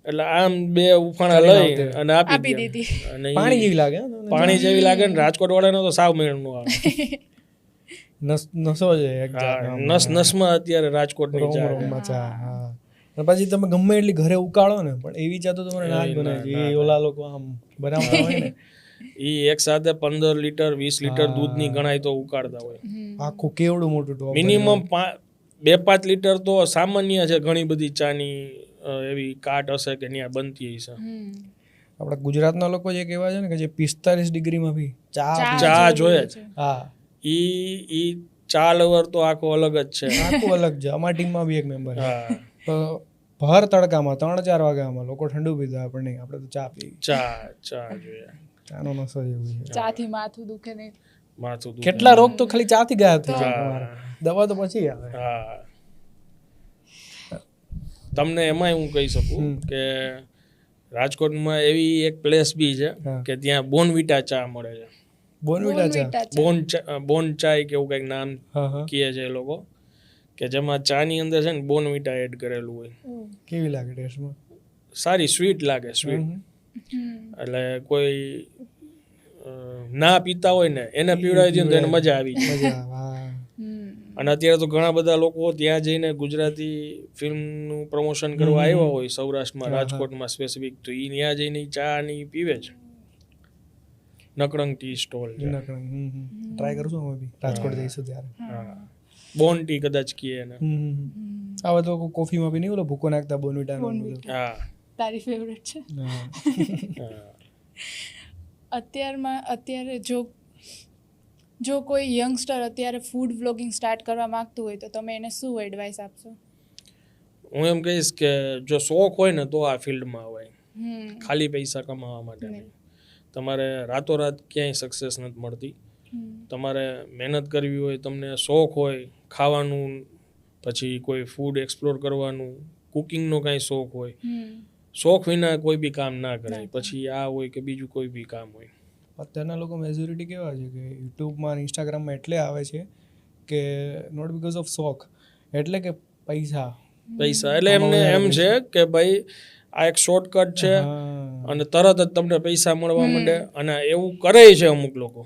એટલે આમ 2 ઉફાણા લઈ અને આપી દીધી. અને પાણી જેવી લાગે પાણી જેવી લાગે ને. રાજકોટ વાળાનો તો સાવ મેળ નો આવે. નશો છે એક નસમાં અત્યારે રાજકોટની ચા છે. ચા. હા અને પછી તમે ગમે એટલી ઘરે ઉકાળો ને પણ એવી ચા તો તમારે ના જ બનાવી. એ ઓલા લોકો આમ બનાવતા હોય ને ઈ એક સાથે 15 લીટર 20 લીટર દૂધની ગણાય તો ઉકાળતા હોય. આખું કેવડું મોટું ટોપ. મિનિમમ 2-5 લીટર તો સામાન્ય છે. ઘણી બધી ચાની એવી કાટ હશે કે ત્યાં બનતી હશે. આપણા ગુજરાતના લોકો જે કહેવાય છે ને કે જે 45 ડિગ્રીમાં બી ચા જોઈએ જ. હા ઈ ચા લવર તો આખો અલગ જ છે. આખું અલગ છે. અમારી ટીમમાં બી એક મેમ્બર છે. હા, તો ભર તડકામાં 3-4 વાગ્યામાં લોકો ઠંડુ પીતા, આપણે નહીં, આપણે તો ચા પી. ચા જોઈએ. ચાનો નશો જેવું છે. ચાથી માથું દુખે નહીં. માથું દુખે. કેટલા રોગ તો ખાલી ચાથી ગાયબ થઈ જાય તમારા. દવા તો પછી આવે. હા, તમને એમાંય હું કહી શકું કે રાજકોટમાં એવી એક પ્લેસ બી છે કે ત્યાં બોનવીટા ચા મળે છે. બોનવીટા ચા. બોન ચાય કે એવું કંઈક નામ હા હા. કહે છે એ લોકો, કે જેમાં ચાની અંદર છે ને બોનવીટા એડ કરેલું હોય. કેવી લાગે ટેસ્ટમાં? સારી સ્વીટ લાગે, સ્વીટ. એટલે કોઈ ના પીતા હોય ને એને પીવડાવી દે તો એને મજા આવી જાય. મજા આવે. અને અત્યારે તો ઘણા બધા લોકો ત્યાં જઈને ગુજરાતી ફિલ્મનું પ્રમોશન કરવા આવ્યા હોય સૌરાષ્ટ્રમાં, રાજકોટમાં સ્પેસિફિક, તો એ ત્યાં જઈને ચા ની પીવે છે. નકળંગ ટી સ્ટોલ છે. ટ્રાય કરશું અમે બી રાજકોટ જઈશું ત્યારે. હા, બોન ટી કદાચ કીએ એને. હવે તો કોફીમાં બી નહીં ઓલો ભૂકો નાખતા બોનવીટા. હા, તારી ફેવરેટ છે. અત્યારે જો કોઈ યંગસ્ટર અત્યારે ફૂડ વ્લોગિંગ સ્ટાર્ટ કરવા માંગતું હોય તો તમે એને શું એડવાઇસ આપશો? હું એમ કહીશ કે જો શોખ હોય ને તો આ ફિલ્ડમાં હોય, ખાલી પૈસા કમાવા માટે નહીં. તમારે રાતોરાત ક્યાંય સક્સેસ નથી મળતી. તમારે મહેનત કરવી હોય, તમને શોખ હોય ખાવાનું, પછી કોઈ ફૂડ એક્સપ્લોર કરવાનું, કુકિંગનો કાંઈ શોખ હોય, શોખ વિના કોઈ બી કામ ના કરાય. પછી આ હોય કે બીજું કોઈ બી કામ હોય. અત્યારના લોકો મેજોરિટી કેવા છે કે યુટ્યુબમાં ઇન્સ્ટાગ્રામમાં એટલે આવે છે કે નોટ બીકોઝ ઓફ શોખ, એટલે કે પૈસા એટલે એમને એમ છે કે ભાઈ આ એક શોર્ટકટ છે અને તરત જ તમને પૈસા મળવા માંડે. અને એવું કરે છે અમુક લોકો.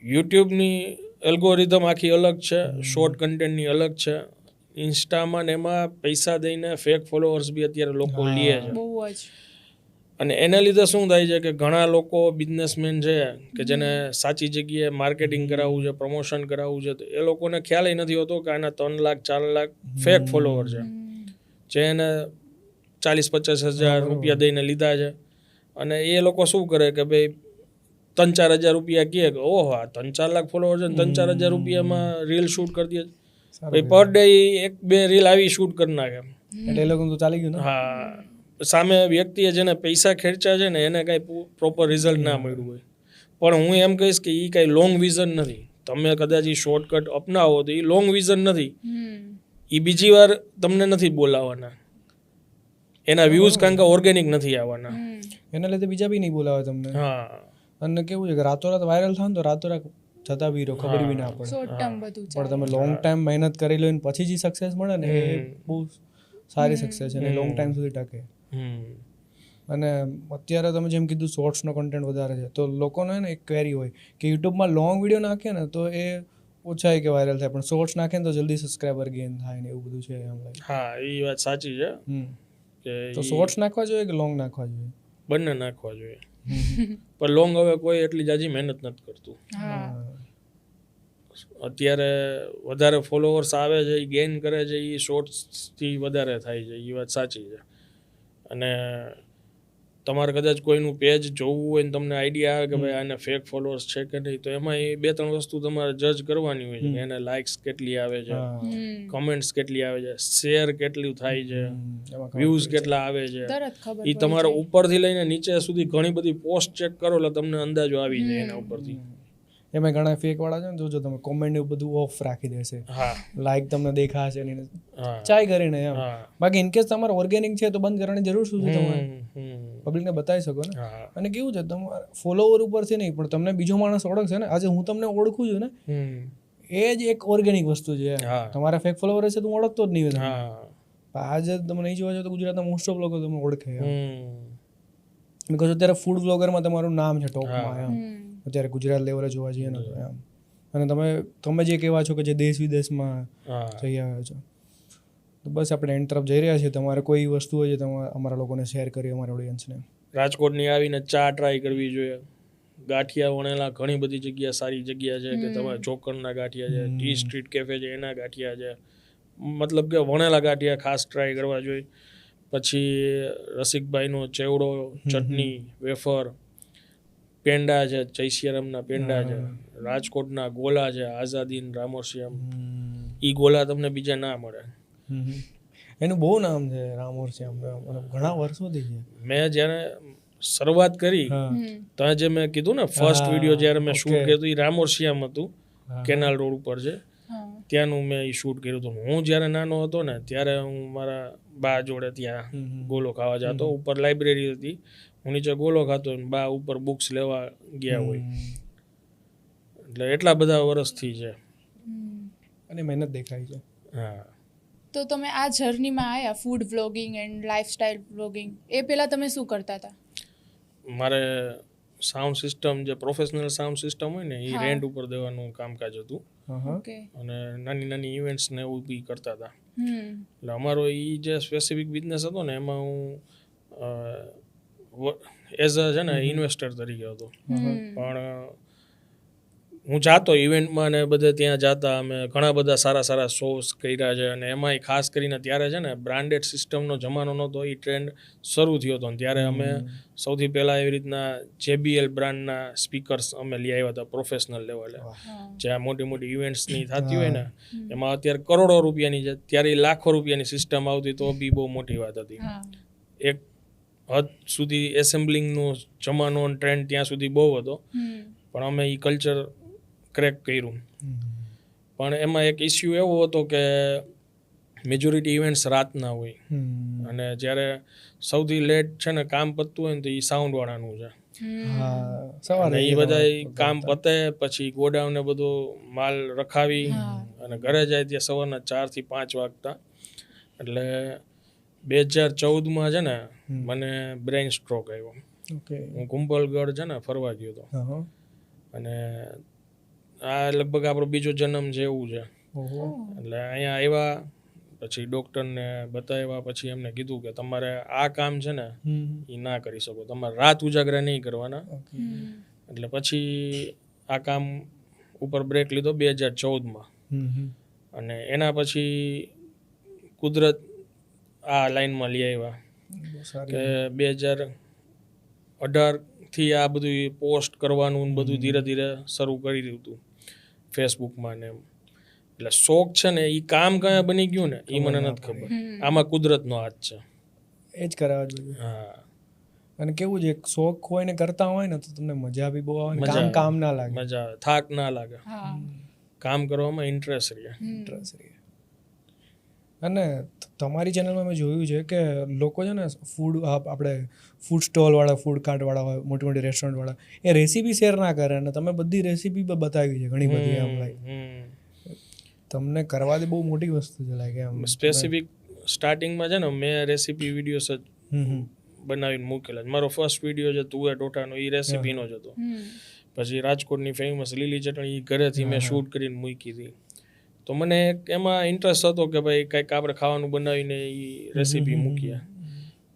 યુટ્યુબની એલ્ગોરિધમ આખી અલગ છે, શોર્ટ કન્ટેન્ટની અલગ છે. ઇન્સ્ટામાં ને એમાં પૈસા દઈને ફેક ફોલોઅર્સ બી અત્યારે લોકો લે છે. બહુ જ. અને એના લીધે શું થાય છે કે ઘણા લોકો બિઝનેસમેન છે કે જેને સાચી જગ્યાએ માર્કેટિંગ કરાવવું છે, પ્રમોશન કરાવવું છે, તો એ લોકોને ખ્યાલ નથી હોતો કે આના 3 લાખ 4 લાખ ફેક ફોલોઅર છે, જે એને 40-50 હજાર રૂપિયા દઈને લીધા છે. અને એ લોકો શું કરે કે ભાઈ 3-4 હજાર રૂપિયા કહે કે ઓહો આ 3-4 લાખ ફોલોઅર છે, 3-4 હજાર રૂપિયામાં રીલ શૂટ કરી દે. ભાઈ પર ડે 1-2 રીલ આવી શૂટ કરી નાખે. એટલે એ લોકો તો ચાલી ગયું ને. હા, સામે વ્યક્તિએ જેને પૈસા ખર્ચ્યા છે ને એને કાંઈ પ્રોપર રિઝલ્ટ ના મળ્યું હોય. પણ હું એમ કહીશ કે એ કાંઈ લોંગ વિઝન નથી. તમે કદાચ એ શોર્ટકટ અપનાવો તો એ લોંગ વિઝન નથી. એ બીજી વાર તમને નથી બોલાવવાના, એના વ્યૂઝ કારણ કે ઓર્ગેનિક નથી આવવાના. એના લીધે બીજા બી નહીં બોલાવે તમને. હા, અને કેવું છે કે રાતોરાત વાયરલ થાય ને તો રાતોરાત જતા બી રહો, ખબર બી ના પડે. શોર્ટ ટર્મ બધું પણ તમે લોંગ ટાઈમ મહેનત કરી લો ને પછી જે સક્સેસ મળે ને એ બહુ સારી સક્સેસ છે અને લોંગ ટાઈમ સુધી ટકે. અને અત્યારે તમે જેમ કીધું શોર્ટ્સનો કન્ટેન્ટ વધારે છે, તો લોકોને ને એક ક્વેરી હોય કે યુટ્યુબમાં લોંગ વિડીયો નાખે ને તો એ ઓછા કે વાયરલ થાય, પણ શોર્ટ્સ નાખે ને તો જલ્દી સબસ્ક્રાઈબર ગેઇન થાય ને એવું બધું છે એમ. હા, એ વાત સાચી છે કે તો શોર્ટ્સ નાખવા જોઈએ કે લોંગ નાખવા જોઈએ? બંને નાખવા જોઈએ. પણ લોંગ હવે કોઈ એટલી જાજી મહેનત નથી કરતું. અત્યારે વધારે ફોલોઅર્સ આવે છે, એ ગેઇન કરે છે, એ શોર્ટ્સથી વધારે થાય છે. એ વાત સાચી છે. અને તમારે કદાચ કોઈનું પેજ જોવું હોય ને તમને આઈડિયા આવે કે ભાઈ આને ફેક ફોલોઅર્સ છે કે નહીં, તો એમાં એ 2-3 વસ્તુ તમારે જજ કરવાની હોય છે કે એને લાઇક્સ કેટલી આવે છે, કમેન્ટ્સ કેટલી આવે છે, શેર કેટલું થાય છે, વ્યૂઝ કેટલા આવે છે, તરત ખબર એ તમારે ઉપરથી લઈને નીચે સુધી ઘણી બધી પોસ્ટ ચેક કરો એટલે તમને અંદાજો આવી જાય એના ઉપરથી. એમાં ઘણા ફેક વાળા છે ને, જોજો તમે કોમેન્ટ એવું બધું ઓફ રાખી દેશે, હા લાઈક તમને દેખાશે નહીં, હા ચાય કરીને એમ. હા બાકી ઇનકેસ તમારે ઓર્ગેનિક છે તો બંધ કરવાની જરૂર શું છે, તમારે હમ. પબ્લિકને બતાવી શકો ને. હા અને કેવું છે તમારે ફોલોવર ઉપરથી નહીં, પણ તમને બીજો માણસ ઓળખશે ને. આજે હું તમને ઓળખું છું ને, હમ. એ જ એક ઓર્ગેનિક વસ્તુ છે. હા. તમારા ફેક ફોલોવર હશે તો હું ઓળખતો જ નહીં હોય તમને. હા આજે તમે નહીં જોવા જાવ તો ગુજરાતના મોસ્ટ ઓફ લોકો તમને ઓળખે. હમ. બિકોઝ અત્યારે ફૂડ બ્લોગરમાં તમારું નામ છે ટોપમાં એમ. અત્યારે ગુજરાત લેવલે જોવા જઈએ ને તો એમ. અને તમે જે કહેવા છો કે જે દેશ વિદેશમાં હા જઈ આવ્યા છો, તો બસ આપણે એન્ડ તરફ જઈ રહ્યા છીએ. તમારે કોઈ વસ્તુ હોય છે તમારે અમારા લોકોને શેર કરી, અમારા ઓડિયન્સને. રાજકોટની આવીને ચા ટ્રાય કરવી જોઈએ. ગાંઠિયા વણેલા ઘણી બધી જગ્યા સારી જગ્યા છે કે તમારે ચોકરના ગાંઠિયા છે, ટી સ્ટ્રીટ કેફે છે એના ગાંઠિયા છે, મતલબ કે વણેલા ગાંઠિયા ખાસ ટ્રાય કરવા જોઈએ. પછી રસિકભાઈનો ચેવડો, ચટણી, વેફર, પેંડા છે, ચૈસિયારામના પેંડા છે, રાજકોટના ગોલા છે, આઝાદીન, રામોશ્યામ, ઈ ગોલા તમને બીજા ના મળે. એનું બહુ નામ છે રામોશ્યામ, ઘણા વર્ષોથી છે. મેં જ્યારે શરૂઆત કરી તો જે મેં કીધું ને ફર્સ્ટ વિડીયો જ્યારે મેં શૂટ કર્યું હતું એ રામોશ્યામ હતું, કેનાલ રોડ ઉપર છે, ત્યાંનું મેં એ શૂટ કર્યું હતું. હું જ્યારે નાનો હતો ને ત્યારે હું મારા બા જોડે ત્યાં ગોલો ખાવા જતો. ઉપર લાઇબ્રેરી હતી, હું નીચે ગોલો ખાતો, બા ઉપર બુક્સ લેવા ગયા હોય. એટલે એટલા બધા વર્ષથી છે. અને મહેનત દેખાય છે. હા. તો તમે આ જર્નીમાં આવ્યા food vlogging and lifestyle vlogging, એ પહેલાં તમે શું કરતા હતા? મારે સાઉન્ડ સિસ્ટમ, જે પ્રોફેશનલ સાઉન્ડ સિસ્ટમ હોય ને એ રેન્ટ ઉપર દેવાનું કામકાજ હતું. ઓકે. અને નાની નાની ઇવેન્ટ્સ ને એવું બી કરતા હતા. એટલે અમારો એ જે સ્પેસિફિક બિઝનેસ હતો ને એમાં હું એઝ અ છે ને ઇન્વેસ્ટર તરીકે હતો. પણ હું જાતો ઇવેન્ટમાં ને બધે ત્યાં જાતા. અમે ઘણા બધા સારા સારા શોઝ કર્યા છે. અને એમાંય ખાસ કરીને ત્યારે છે ને બ્રાન્ડેડ સિસ્ટમનો જમાનો નહોતો, એ ટ્રેન્ડ શરૂ થયો હતો. ત્યારે અમે સૌથી પહેલાં એવી રીતના JBL બ્રાન્ડના સ્પીકર્સ અમે લઈ આવ્યા હતા પ્રોફેશનલ લેવલે. જ્યાં મોટી મોટી ઇવેન્ટ્સની થતી હોય ને એમાં અત્યારે કરોડો રૂપિયાની છે, ત્યારે લાખો રૂપિયાની સિસ્ટમ આવતી તો બી બહુ મોટી વાત હતી. એક હદ સુધી એસેમ્બલિંગનો જમાનો ટ્રેન્ડ ત્યાં સુધી બહુ હતો, પણ અમે એ કલ્ચર ક્રેક કર્યું. પણ એમાં એક ઇસ્યુ એવો હતો કે મેજોરિટી ઇવેન્ટ્સ રાતના હોય, અને જ્યારે સૌથી લેટ છે ને કામ પતતું હોય ને તો એ સાઉન્ડવાળાનું છે. અને એ બધા કામ પતે પછી ગોડાઉન ને બધો માલ રખાવી અને ઘરે જાય ત્યાં સવારના 4 થી 5 વાગતા. એટલે 2014માં છે ને મને બ્રેઇન સ્ટ્રોક આવ્યો. હું કુંભલગઢ છે ને ફરવા ગયો હતો, અને આ લગભગ આપણો બીજો જન્મ છે એવું છે. એટલે અહીંયા આવ્યા પછી ડૉક્ટરને બતાવ્યા, પછી એમને કીધું કે તમારે આ કામ છે ને એ ના કરી શકો, તમારે રાત ઉજાગરા નહીં કરવાના. એટલે પછી આ કામ ઉપર બ્રેક લીધો 2014માં. અને એના પછી કુદરત આ લાઈનમાં લઈ આવ્યા કે 2018થી આ બધું પોસ્ટ કરવાનું બધું ધીરે ધીરે શરૂ કરી દીધું હતું ફેસબુકમાં ને એમ. એટલે શોખ છે ને એ કામ કયા બની ગયું ને એ મને નથી ખબર. આમાં કુદરતનો હાથ છે. એ જ કરાવવા જોઈએ. હા. અને કેવું છે, શોખ હોય ને કરતા હોય ને તો તમને મજા બી બહુ આવે, કામ ના લાગે, મજા આવે, થાક ના લાગે, કામ કરવામાં ઇન્ટરેસ્ટ રહે. અને તમારી ચેનલમાં મેં જોયું છે કે લોકો છે ને ફૂડ, આપણે ફૂડ સ્ટોલવાળા, ફૂડ કાર્ટવાળા હોય, મોટી મોટી રેસ્ટોરન્ટવાળા, એ રેસીપી શેર ના કરે. અને તમે બધી રેસીપી બતાવી છે ઘણી બધી એમ, લાઈક તમને કરવા દે બહુ મોટી વસ્તુ છે. લાઈક એમ સ્પેસિફિક સ્ટાર્ટિંગમાં છે ને મેં રેસીપી વિડીયોસ જ બનાવીને મૂકેલા. મારો ફર્સ્ટ વિડીયો છે તુવેર ટોટાનો, એ રેસીપીનો જ હતો. પછી રાજકોટની ફેમસ લીલી ચટણી એ ઘરેથી મેં શૂટ કરીને મૂકી હતી. તો મને એમાં ઇન્ટરેસ્ટ હતો કે ભાઈ કંઈક આપણે ખાવાનું બનાવીને એ રેસીપી મૂકીએ.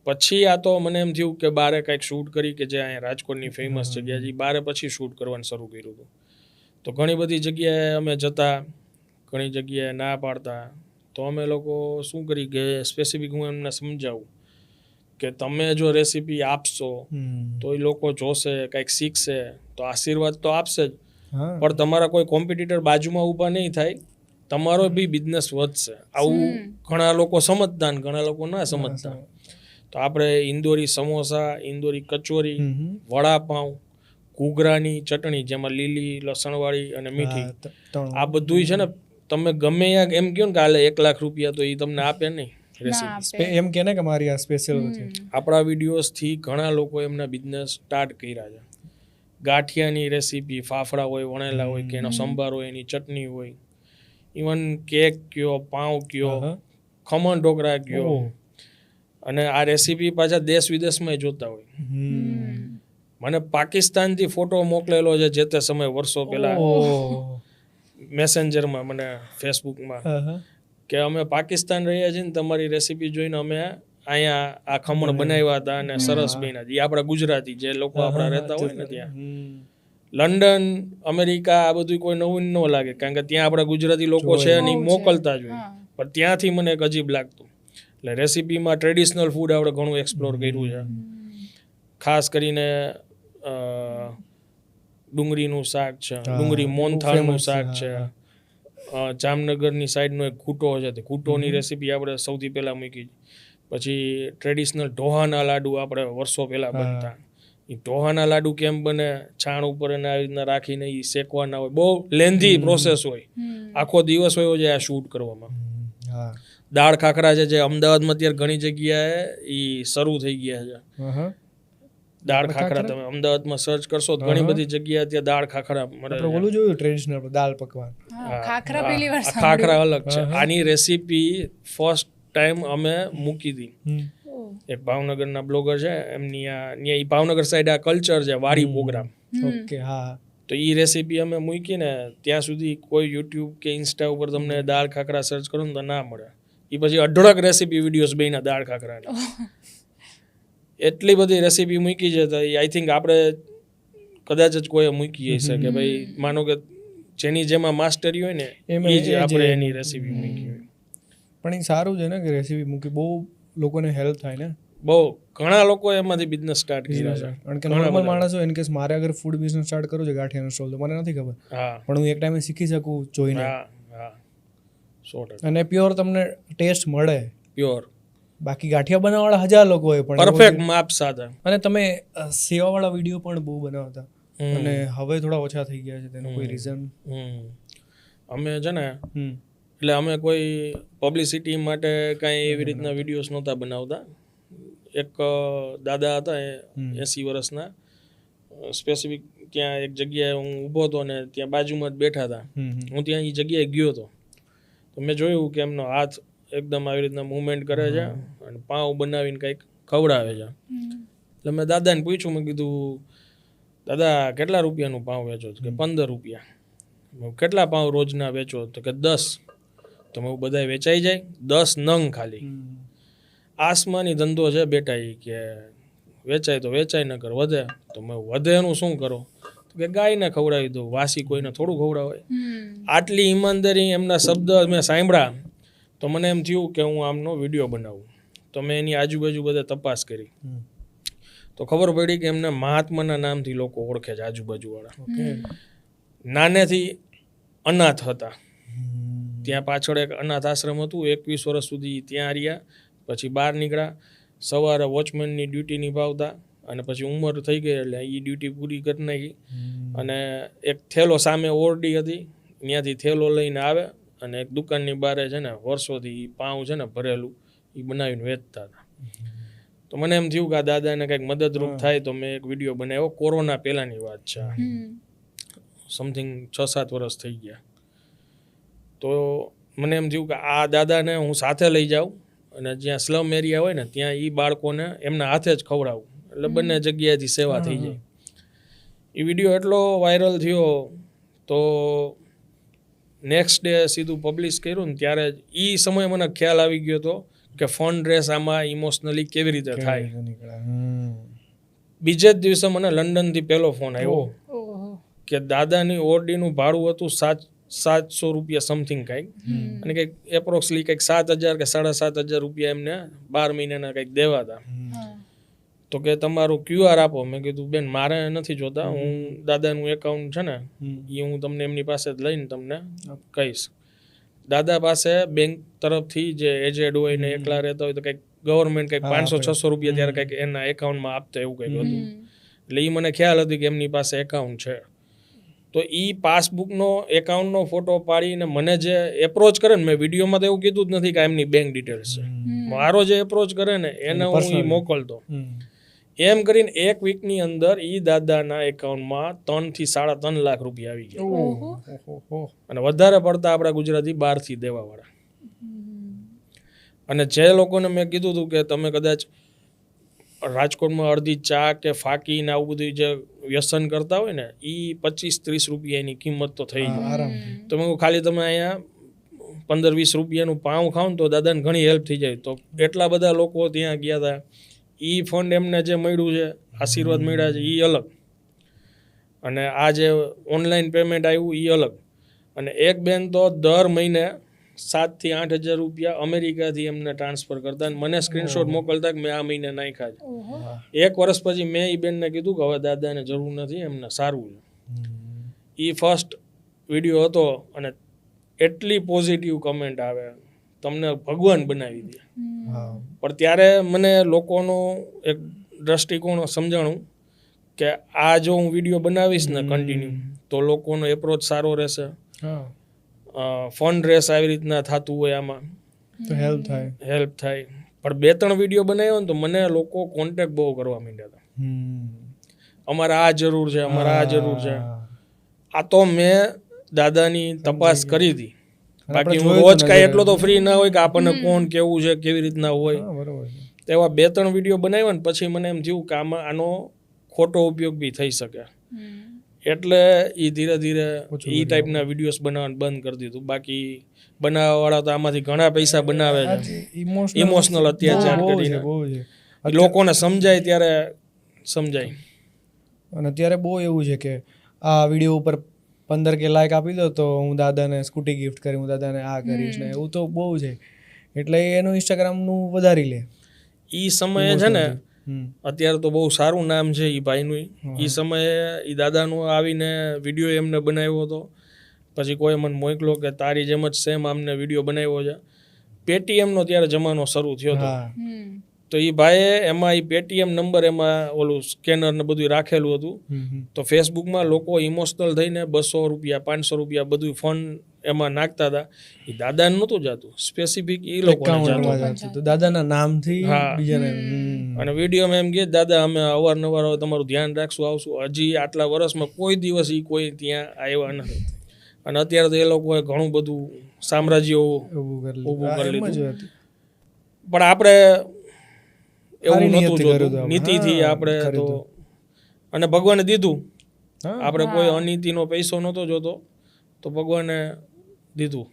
પછી આ તો મને એમ થયું કે બારે કંઈક શૂટ કરી કે જે અહીંયા રાજકોટની ફેમસ જગ્યા છે, બારે પછી શૂટ કરવાનું શરૂ કર્યું હતું. તો ઘણી બધી જગ્યાએ અમે જતા, ઘણી જગ્યાએ ના પાડતા. તો અમે લોકો શું કરી કે સ્પેસિફિક હું એમને સમજાવું કે તમે જો રેસીપી આપશો તો એ લોકો જોશે, કંઈક શીખશે, તો આશીર્વાદ તો આપશે જ, હા પણ તમારા કોઈ કોમ્પિટિટર બાજુમાં ઊભા નહીં થાય, તમારો બી બિઝનેસ વધશે. આવું ઘણા લોકો સમજતા ને ઘણા લોકો ના સમજતા. તો આપણે ઇન્દોરી સમોસા, ઇન્દોરી કચોરી, વડાપાઉં, ઘૂઘરાની ચટણી જેમાં લીલી, લસણવાળી અને મીઠી, આ બધું છે ને તમે ગમે ત્યાં એમ કહો ને કે હાલે 1 લાખ રૂપિયા, તો એ તમને આપે નહીં રેસીપી. એમ કે ને કે મારી આ સ્પેશિયલ છે. આપણા વિડીયોઝથી ઘણા લોકો એમના બિઝનેસ સ્ટાર્ટ કર્યા છે. ગાંઠિયાની રેસીપી, ફાફડા હોય, વણેલા હોય, કે એનો સંભાર હોય, એની ચટણી હોય, ઇવન કેક કયો, પાઉં કયો, ખમણ ઢોકળા કયો, અને આ રેસીપી પાછા દેશ વિદેશમાં જોતા હોય. મને પાકિસ્તાનથી ફોટો મોકલેલો છે જે તે સમય વર્ષો પહેલા મેસેન્જરમાં, મને ફેસબુકમાં, કે અમે પાકિસ્તાન રહ્યા છીએ ને તમારી રેસીપી જોઈને અમે અહીંયા આ ખમણ બનાવ્યા હતા અને સરસ બન્યા. એ આપણા ગુજરાતી જે લોકો આપણા રહેતા હોય ને ત્યાં. લંડન, અમેરિકા, આ બધું કોઈ નવું ન લાગે, કારણ કે ત્યાં આપણા ગુજરાતી લોકો છે ને ઈ મોકલતા જ હોય. પણ ત્યાંથી મને એક અજીબ લાગતું. એટલે રેસીપીમાં ટ્રેડિશનલ ફૂડ આપણે ઘણું એક્સપ્લોર કર્યું છે. ખાસ કરીને ડુંગળીનું શાક છે, ડુંગળી મોનથાળનું શાક છે, જામનગરની સાઈડનો એક ખૂટો છે, તે ખૂટોની રેસીપી આપણે સૌથી પહેલાં મૂકી. પછી ટ્રેડિશનલ ઢોહાના લાડુ આપણે વર્ષો પહેલાં બનતા. એ ઢોહાના લાડુ કેમ બને, છાણ ઉપર એને આવી રીતના રાખીને એ શેકવાના હોય, બહુ લેન્ધી પ્રોસેસ હોય, આખો દિવસ હોય છે આ શૂટ કરવામાં. દાળ ખાખરા છે જે અમદાવાદમાં અત્યારે ઘણી જગ્યાએ એ શરૂ થઈ ગયા છે. દાળ ખાખરા તમે અમદાવાદમાં સર્ચ કરશો તો ઘણી બધી જગ્યાએ ત્યાં દાળ ખાખરા મળે. ઓલું જોયું ટ્રેડિશનલ દાળ પકવાન, ખાખરા પહેલી વાર ખાખરા અલગ છે. આની રેસીપી ફર્સ્ટ ટાઈમ અમે મૂકી હતી. એક ભાવનગરના બ્લોગર છે, એમની આ ભાવનગર સાઈડ આ કલ્ચર છે, વાડી પ્રોગ્રામ. ઓકે, હા. તો એ રેસીપી અમે મૂકી ને ત્યાં સુધી કોઈ યુટ્યુબ કે ઇન્સ્ટા ઉપર તમને દાળ ખાખરા સર્ચ કરો ને તો ના મળે. એ પછી અઢળક રેસીપી વિડીયોઝ બન્યા દાળ ખાખરાના. એટલી બધી રેસીપી મૂકી છે તો આઈ થિંક આપણે કદાચ જ કોઈ મૂકી હશે કે ભાઈ માનો કે જેની જેમાં માસ્ટરી હોય ને એ જ આપણે એની રેસીપી મૂકી હોય. પણ એ સારું છે ને કે રેસીપી મૂકી, બહુ લોકોને હેલ્પ થાય ને. બહુ ઘણા લોકો એમાંથી બિઝનેસ સ્ટાર્ટ કર્યા છે. કારણ કે નોર્મલ માણસ હોય, ઇન કેસ મારે અગર ફૂડ બિઝનેસ સ્ટાર્ટ કરવું છે, ગાંઠિયાનો સ્ટોલ, તો મને નથી ખબર, પણ હું એક ટાઈમે શીખી શકું જોઈને. 100%. અને પ્યોર તમને ટેસ્ટ મળે, પ્યોર. બાકી ગાંઠિયા બનાવવાળા 1000 લોકો હોય, પણ પરફેક્ટ માપ સાથે. અને તમે સેવાવાળા વિડીયો પણ બહુ બનાવતા, અને હવે થોડા ઓછા થઈ ગયા છે, તેનું કોઈ રીઝન? અમે છે ને એટલે અમે કોઈ પબ્લિસિટી માટે કાંઈ એવી રીતના વિડીયોઝ નહોતા બનાવતા. એક દાદા હતા 80 વર્ષના, સ્પેસિફિક ત્યાં એક જગ્યાએ હું ઊભો હતો ને ત્યાં બાજુમાં જ બેઠા હતા. હું ત્યાં એ જગ્યાએ ગયો હતો તો મેં જોયું કે એમનો હાથ એકદમ આવી રીતના મૂવમેન્ટ કરે છે અને પાઉં બનાવીને કંઈક ખવડાવે છે. એટલે મેં દાદાને પૂછ્યું, મેં કીધું દાદા કેટલા રૂપિયાનું પાઉં વેચો? તો કે 15 રૂપિયા. કેટલા પાઉં રોજના વેચો? તો કે 10. તો મેં બધાય વેચાઈ જાય? 10 નંગ ખાલી. આસમાની ધંધો છે બેટા, એ કે વેચાય તો વેચાય, ન કર વધે. તો મેં વધે એનું શું કરો? તો કે ગાયને ખવડાવી દો, વાસી કોઈને થોડું ખવડાવાય. આટલી ઈમાનદારી એમના શબ્દ મેં સાંભળ્યા તો મને એમ થયું કે હું આમનો વિડીયો બનાવું. તો મેં એની આજુબાજુ બધા તપાસ કરી તો ખબર પડી કે એમને મહાત્માના નામથી લોકો ઓળખે છે આજુબાજુવાળા. નાનેથી અનાથ હતા, ત્યાં પાછળ એક અનાથ આશ્રમ હતું, 21 વર્ષ સુધી ત્યાં રહ્યા. પછી બહાર નીકળ્યા, સવારે વોચમેનની ડ્યુટી નિભાવતા, અને પછી ઉંમર થઈ ગઈ એટલે એ ડ્યુટી પૂરી કરી નાખી. અને એક થેલો સામે ઓરડી હતી, ત્યાંથી થેલો લઈને આવે અને એક દુકાનની બારે છે ને વર્ષોથી પાઉં છે ને ભરેલું એ બનાવીને વેચતા હતા. તો મને એમ થયું કે આ દાદાને કંઈક મદદરૂપ થાય, તો મેં એક વિડીયો બનાવ્યો. કોરોના પહેલાંની વાત છે, સમથિંગ 6-7 વર્ષ થઈ ગયા. તો મને એમ થયું કે આ દાદાને હું સાથે લઈ જાઉં અને જ્યાં સ્લમ એરિયા હોય ને ત્યાં એ બાળકોને એમના હાથે જ ખવડાવું, એટલે બંને જગ્યાએથી સેવા થઈ જાય. એ વિડીયો એટલો વાયરલ થયો તો નેક્સ્ટ ડે સીધું પબ્લિશ કર્યું ને ત્યારે એ સમયે મને ખ્યાલ આવી ગયો હતો કે ફંડ રેસ આમાં ઇમોશનલી કેવી રીતે થાય. બીજે જ દિવસે મને લંડનથી પહેલો ફોન આવ્યો કે દાદાની ઓરડીનું ભાડું હતું 700 રૂપિયા સમથિંગ કાંઈક અને કંઈક એપ્રોક્સલી કંઈક 7,000 કે 7,500 રૂપિયા એમને 12 મહિનાના કંઈક દેવા હતા. તો કે તમારું QR આપો. મેં કીધું બેન મારે નથી જોતા, હું દાદાનું એકાઉન્ટ છે ને એ હું તમને એમની પાસે જ લઈને તમને કહીશ. દાદા પાસે બેંક તરફથી જે એજેડ હોય ને એકલા રહેતા હોય તો કંઈક ગવર્મેન્ટ કંઈક 500-600 રૂપિયા ત્યારે કંઈક એના એકાઉન્ટમાં આપતા એવું કંઈક હતું. એટલે એ મને ખ્યાલ હતી કે એમની પાસે એકાઉન્ટ છે. તો એ પાસબુકનો એકાઉન્ટનો ફોટો પાડીને મને જે એપ્રોચ કરે ને, મેં વિડીયોમાં તો એવું કીધું જ નથી કે એમની બેંક ડિટેલ્સ છે. મારો જે એપ્રોચ કરે ને એને હું એ મોકલતો. એમ કરીને 1 વીકની અંદર એ દાદાના એકાઉન્ટમાં 3 થી 3.5 લાખ રૂપિયા આવી ગયા. અને વધારે પડતા આપણા ગુજરાતી બહારથી દેવાવાળા. અને જે લોકોને મેં કીધું હતું કે તમે કદાચ રાજકોટમાં અડધી ચા કે ફાકી ને આવું બધું જે વ્યસન કરતા હોય ને, એ 25-30 રૂપિયા એની કિંમત તો થઈ જાય. તો મેં ખાલી તમે અહીંયા 15-20 રૂપિયાનું પાઉં ખાવ ને તો દાદાને ઘણી હેલ્પ થઈ જાય. તો એટલા બધા લોકો ત્યાં ગયા હતા. એ ફંડ એમને જે મળ્યું છે, આશીર્વાદ મળ્યા છે, એ અલગ. અને આ જે ઓનલાઈન પેમેન્ટ આવ્યું એ અલગ. અને એક બેન તો દર મહિને 7,000 થી 8,000 રૂપિયા અમેરિકાથી એમને ટ્રાન્સફર કરતા અને મને સ્ક્રીનશોટ મોકલતા કે મેં આ મહિને નાખ્યા છે. 1 વર્ષ પછી મેં એ બેનને કીધું કે હવે દાદાને જરૂર નથી, એમને સારું છે. એ ફર્સ્ટ વિડીયો હતો અને એટલી પોઝિટિવ કમેન્ટ આવે, તમને ભગવાન બનાવી દે. પણ ત્યારે મને લોકોનો એક દ્રષ્ટિકોણ સમજાણું કે આ જો હું વિડીયો બનાવીશ ને કન્ટિન્યુ તો લોકોનો એપ્રોચ સારો રહેશે. ફંડ રેસ આવી રીતના થતું હોય આમાં તો હેલ્પ થાય. પણ 2-3 વિડીયો બનાવ્યો ને તો મને લોકો કોન્ટેક્ટ બહુ કરવા માંડ્યા હતા. અમારે આ જરૂર છે, અમારે આ જરૂર છે. આ તો મેં દાદાની તપાસ કરી હતી. બાકી હું રોજ કાંઈ એટલો તો ફ્રી ના હોય કે આપણને કોણ કેવું છે, કેવી રીતના હોય. તો એવા 2-3 વિડીયો બનાવ્યા ને પછી મને એમ થયું કે આમાં આનો ખોટો ઉપયોગ બી થઈ શકે. એટલે એ ધીરે ધીરે એ ટાઈપના વિડીયોઝ બનાવવાનું બંધ કરી દીધું. બાકી બનાવવાવાળા તો આમાંથી ઘણા પૈસા બનાવે છે, ઇમોશનલ અત્યાચાર કરીને. લોકોને સમજાય ત્યારે સમજાય. અને અત્યારે બહુ એવું છે કે આ વિડીયો ઉપર 15K લાઈક આપી દો તો હું દાદાને સ્કૂટી ગિફ્ટ કરી, હું દાદાને આ કરીશ ને, એવું તો બહુ છે. એટલે એનું ઇન્સ્ટાગ્રામનું વધારી લે. એ સમયે છે ને, અત્યારે તો બહુ સારું નામ છે એ ભાઈનું. એ સમયે એ દાદાનો આવીને વિડીયો એમને બનાવ્યો હતો. પછી કોઈ મને મોકલો કે તારી જેમ જ સેમ આમને વિડીયો બનાવ્યો છે. પેટીએમનો ત્યારે જમાનો શરૂ થયો હતો. તો એ ભાઈએ એમાં એ પેટીએમ નંબર એમાં ઓલું સ્કેનર ને બધું રાખેલું હતું. તો ફેસબુકમાં લોકો ઇમોશનલ થઈને 200 રૂપિયા 500 રૂપિયા બધું ફંડ એમાં નાખતા હતા. એ દાદાને નહોતું જાતું, સ્પેસિફિક એ લોકોને જાતું. તો દાદાના નામથી બીજાને. અને વિડીયોમાં એમ કહે દાદા અમે અવારનવાર તમારું ધ્યાન રાખશું, આવશું. હજી આટલા વર્ષમાં કોઈ દિવસ એ કોઈ ત્યાં આવ્યા નથી. અને અત્યારે તો એ લોકોએ ઘણું બધું સામ્રાજ્ય ઊભું કરી લીધું. પણ આપણે એવું નહોતું જોતું, નીતિથી આપણે તો. અને ભગવાને દીધું. આપણે કોઈ અનીતિનો પૈસો નહોતો જોતો, તો ભગવાને દીધું.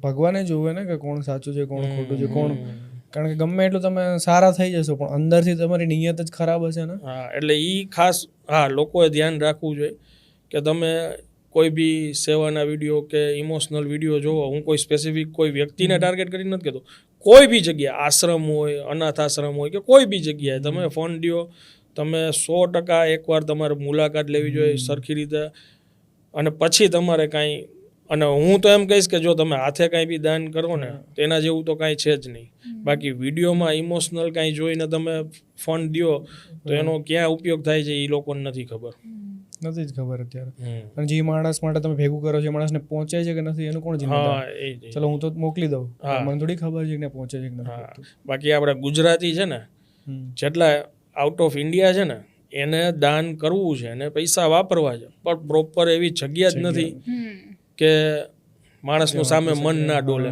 ભગવાને જોવે ને કે કોણ સાચું છે, કોણ ખોટું છે, કોણ. કારણ કે ગમે એટલું તમે સારા થઈ જશો પણ અંદરથી તમારી નિયત જ ખરાબ હશે ને. હા, એટલે એ ખાસ લોકોએ ધ્યાન રાખવું જોઈએ કે તમે કોઈ બી સેવાના વિડીયો કે ઇમોશનલ વિડીયો જોવો. હું કોઈ સ્પેસિફિક કોઈ વ્યક્તિને ટાર્ગેટ કરી નથી કહેતો. કોઈ બી જગ્યાએ, આશ્રમ હોય, અનાથ આશ્રમ હોય કે કોઈ બી જગ્યાએ તમે ફંડ દો, તમે 100% એકવાર તમારે મુલાકાત લેવી જોઈએ સરખી રીતે. અને પછી તમારે કાંઈ, અને હું તો એમ કહીશ કે જો તમે હાથે કાંઈ બી દાન કરો ને તો એના જેવું તો કાંઈ છે જ નહીં. બાકી વિડીયોમાં ઇમોશનલ કાંઈ જોઈને તમે ફંડ દો તો એનો ક્યાં ઉપયોગ થાય છે એ લોકોને નથી ખબર. નથી જ ખબર અત્યારે. અને જે માણસ માટે તમે ભેગું કરો છો એ માણસને પહોંચે છે કે નથી એનું કોણ જિમ્મેદાર? ચલો હું તો મોકલી દઉં, મને થોડી ખબર છે કે પહોંચે છે કે નથી. બાકી આપણે ગુજરાતી છે ને, જેટલા આઉટ ઓફ ઇન્ડિયા છે ને, એને દાન કરવું છે અને પૈસા વાપરવા છે, પણ પ્રોપર એવી જગ્યા જ નથી કે માણસનું સામે મન ના ડોલે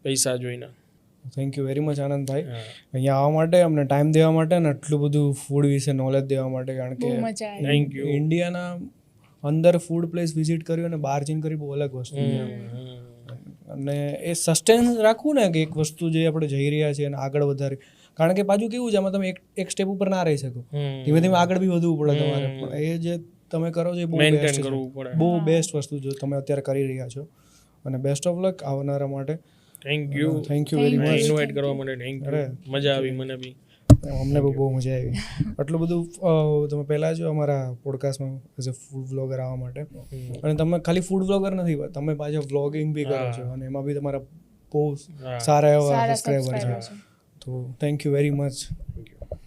પૈસા જોઈને. Thank you very much Anandbhai અહીંયા આવવા માટે, અમને ટાઈમ દેવા માટે અને આટલું બધું ફૂડ વિશે નોલેજ દેવા માટે. કારણ કે થેન્ક યુ. ઇન્ડિયાના અંદર ફૂડ પ્લેસ વિઝિટ કર્યું અને બહાર જઈને કરી બહુ અલગ વસ્તુ છે. અને એ સસ્ટેન રાખવું ને કે એક વસ્તુ જે આપણે જઈ રહ્યા છીએ અને આગળ વધારી. કારણ કે પાછું કેવું છે આમાં તમે એક સ્ટેપ ઉપર ના રહી શકો, ધીમે ધીમે આગળ બી વધવું પડે તમારે. પણ એ જે તમે કરો છો એ બહુ મેન્ટેન બેસ્ટ કરવું પડે. બહુ બેસ્ટ વસ્તુ જો તમે અત્યારે કરી રહ્યા છો અને બેસ્ટ ઓફ લક આવનારા માટે. Thank you thank you very much. Invite કરવા માટે થેન્ક યુ. મજા આવી મને બી. અમને બહુ મજા આવી. આટલું બધું તમે પહેલાં જો અમારા પોડકાસ્ટમાં એઝ અ ફૂડ વ્લોગર આવવા માટે, અને તમે ખાલી ફૂડ વ્લોગર નથી, તમે પાછા વ્લોગિંગ બી કરો છો અને એમાં બી તમારા બહુ સારા એવા સબસ્ક્રાઈબર છે. તો thank you very much. Thank you.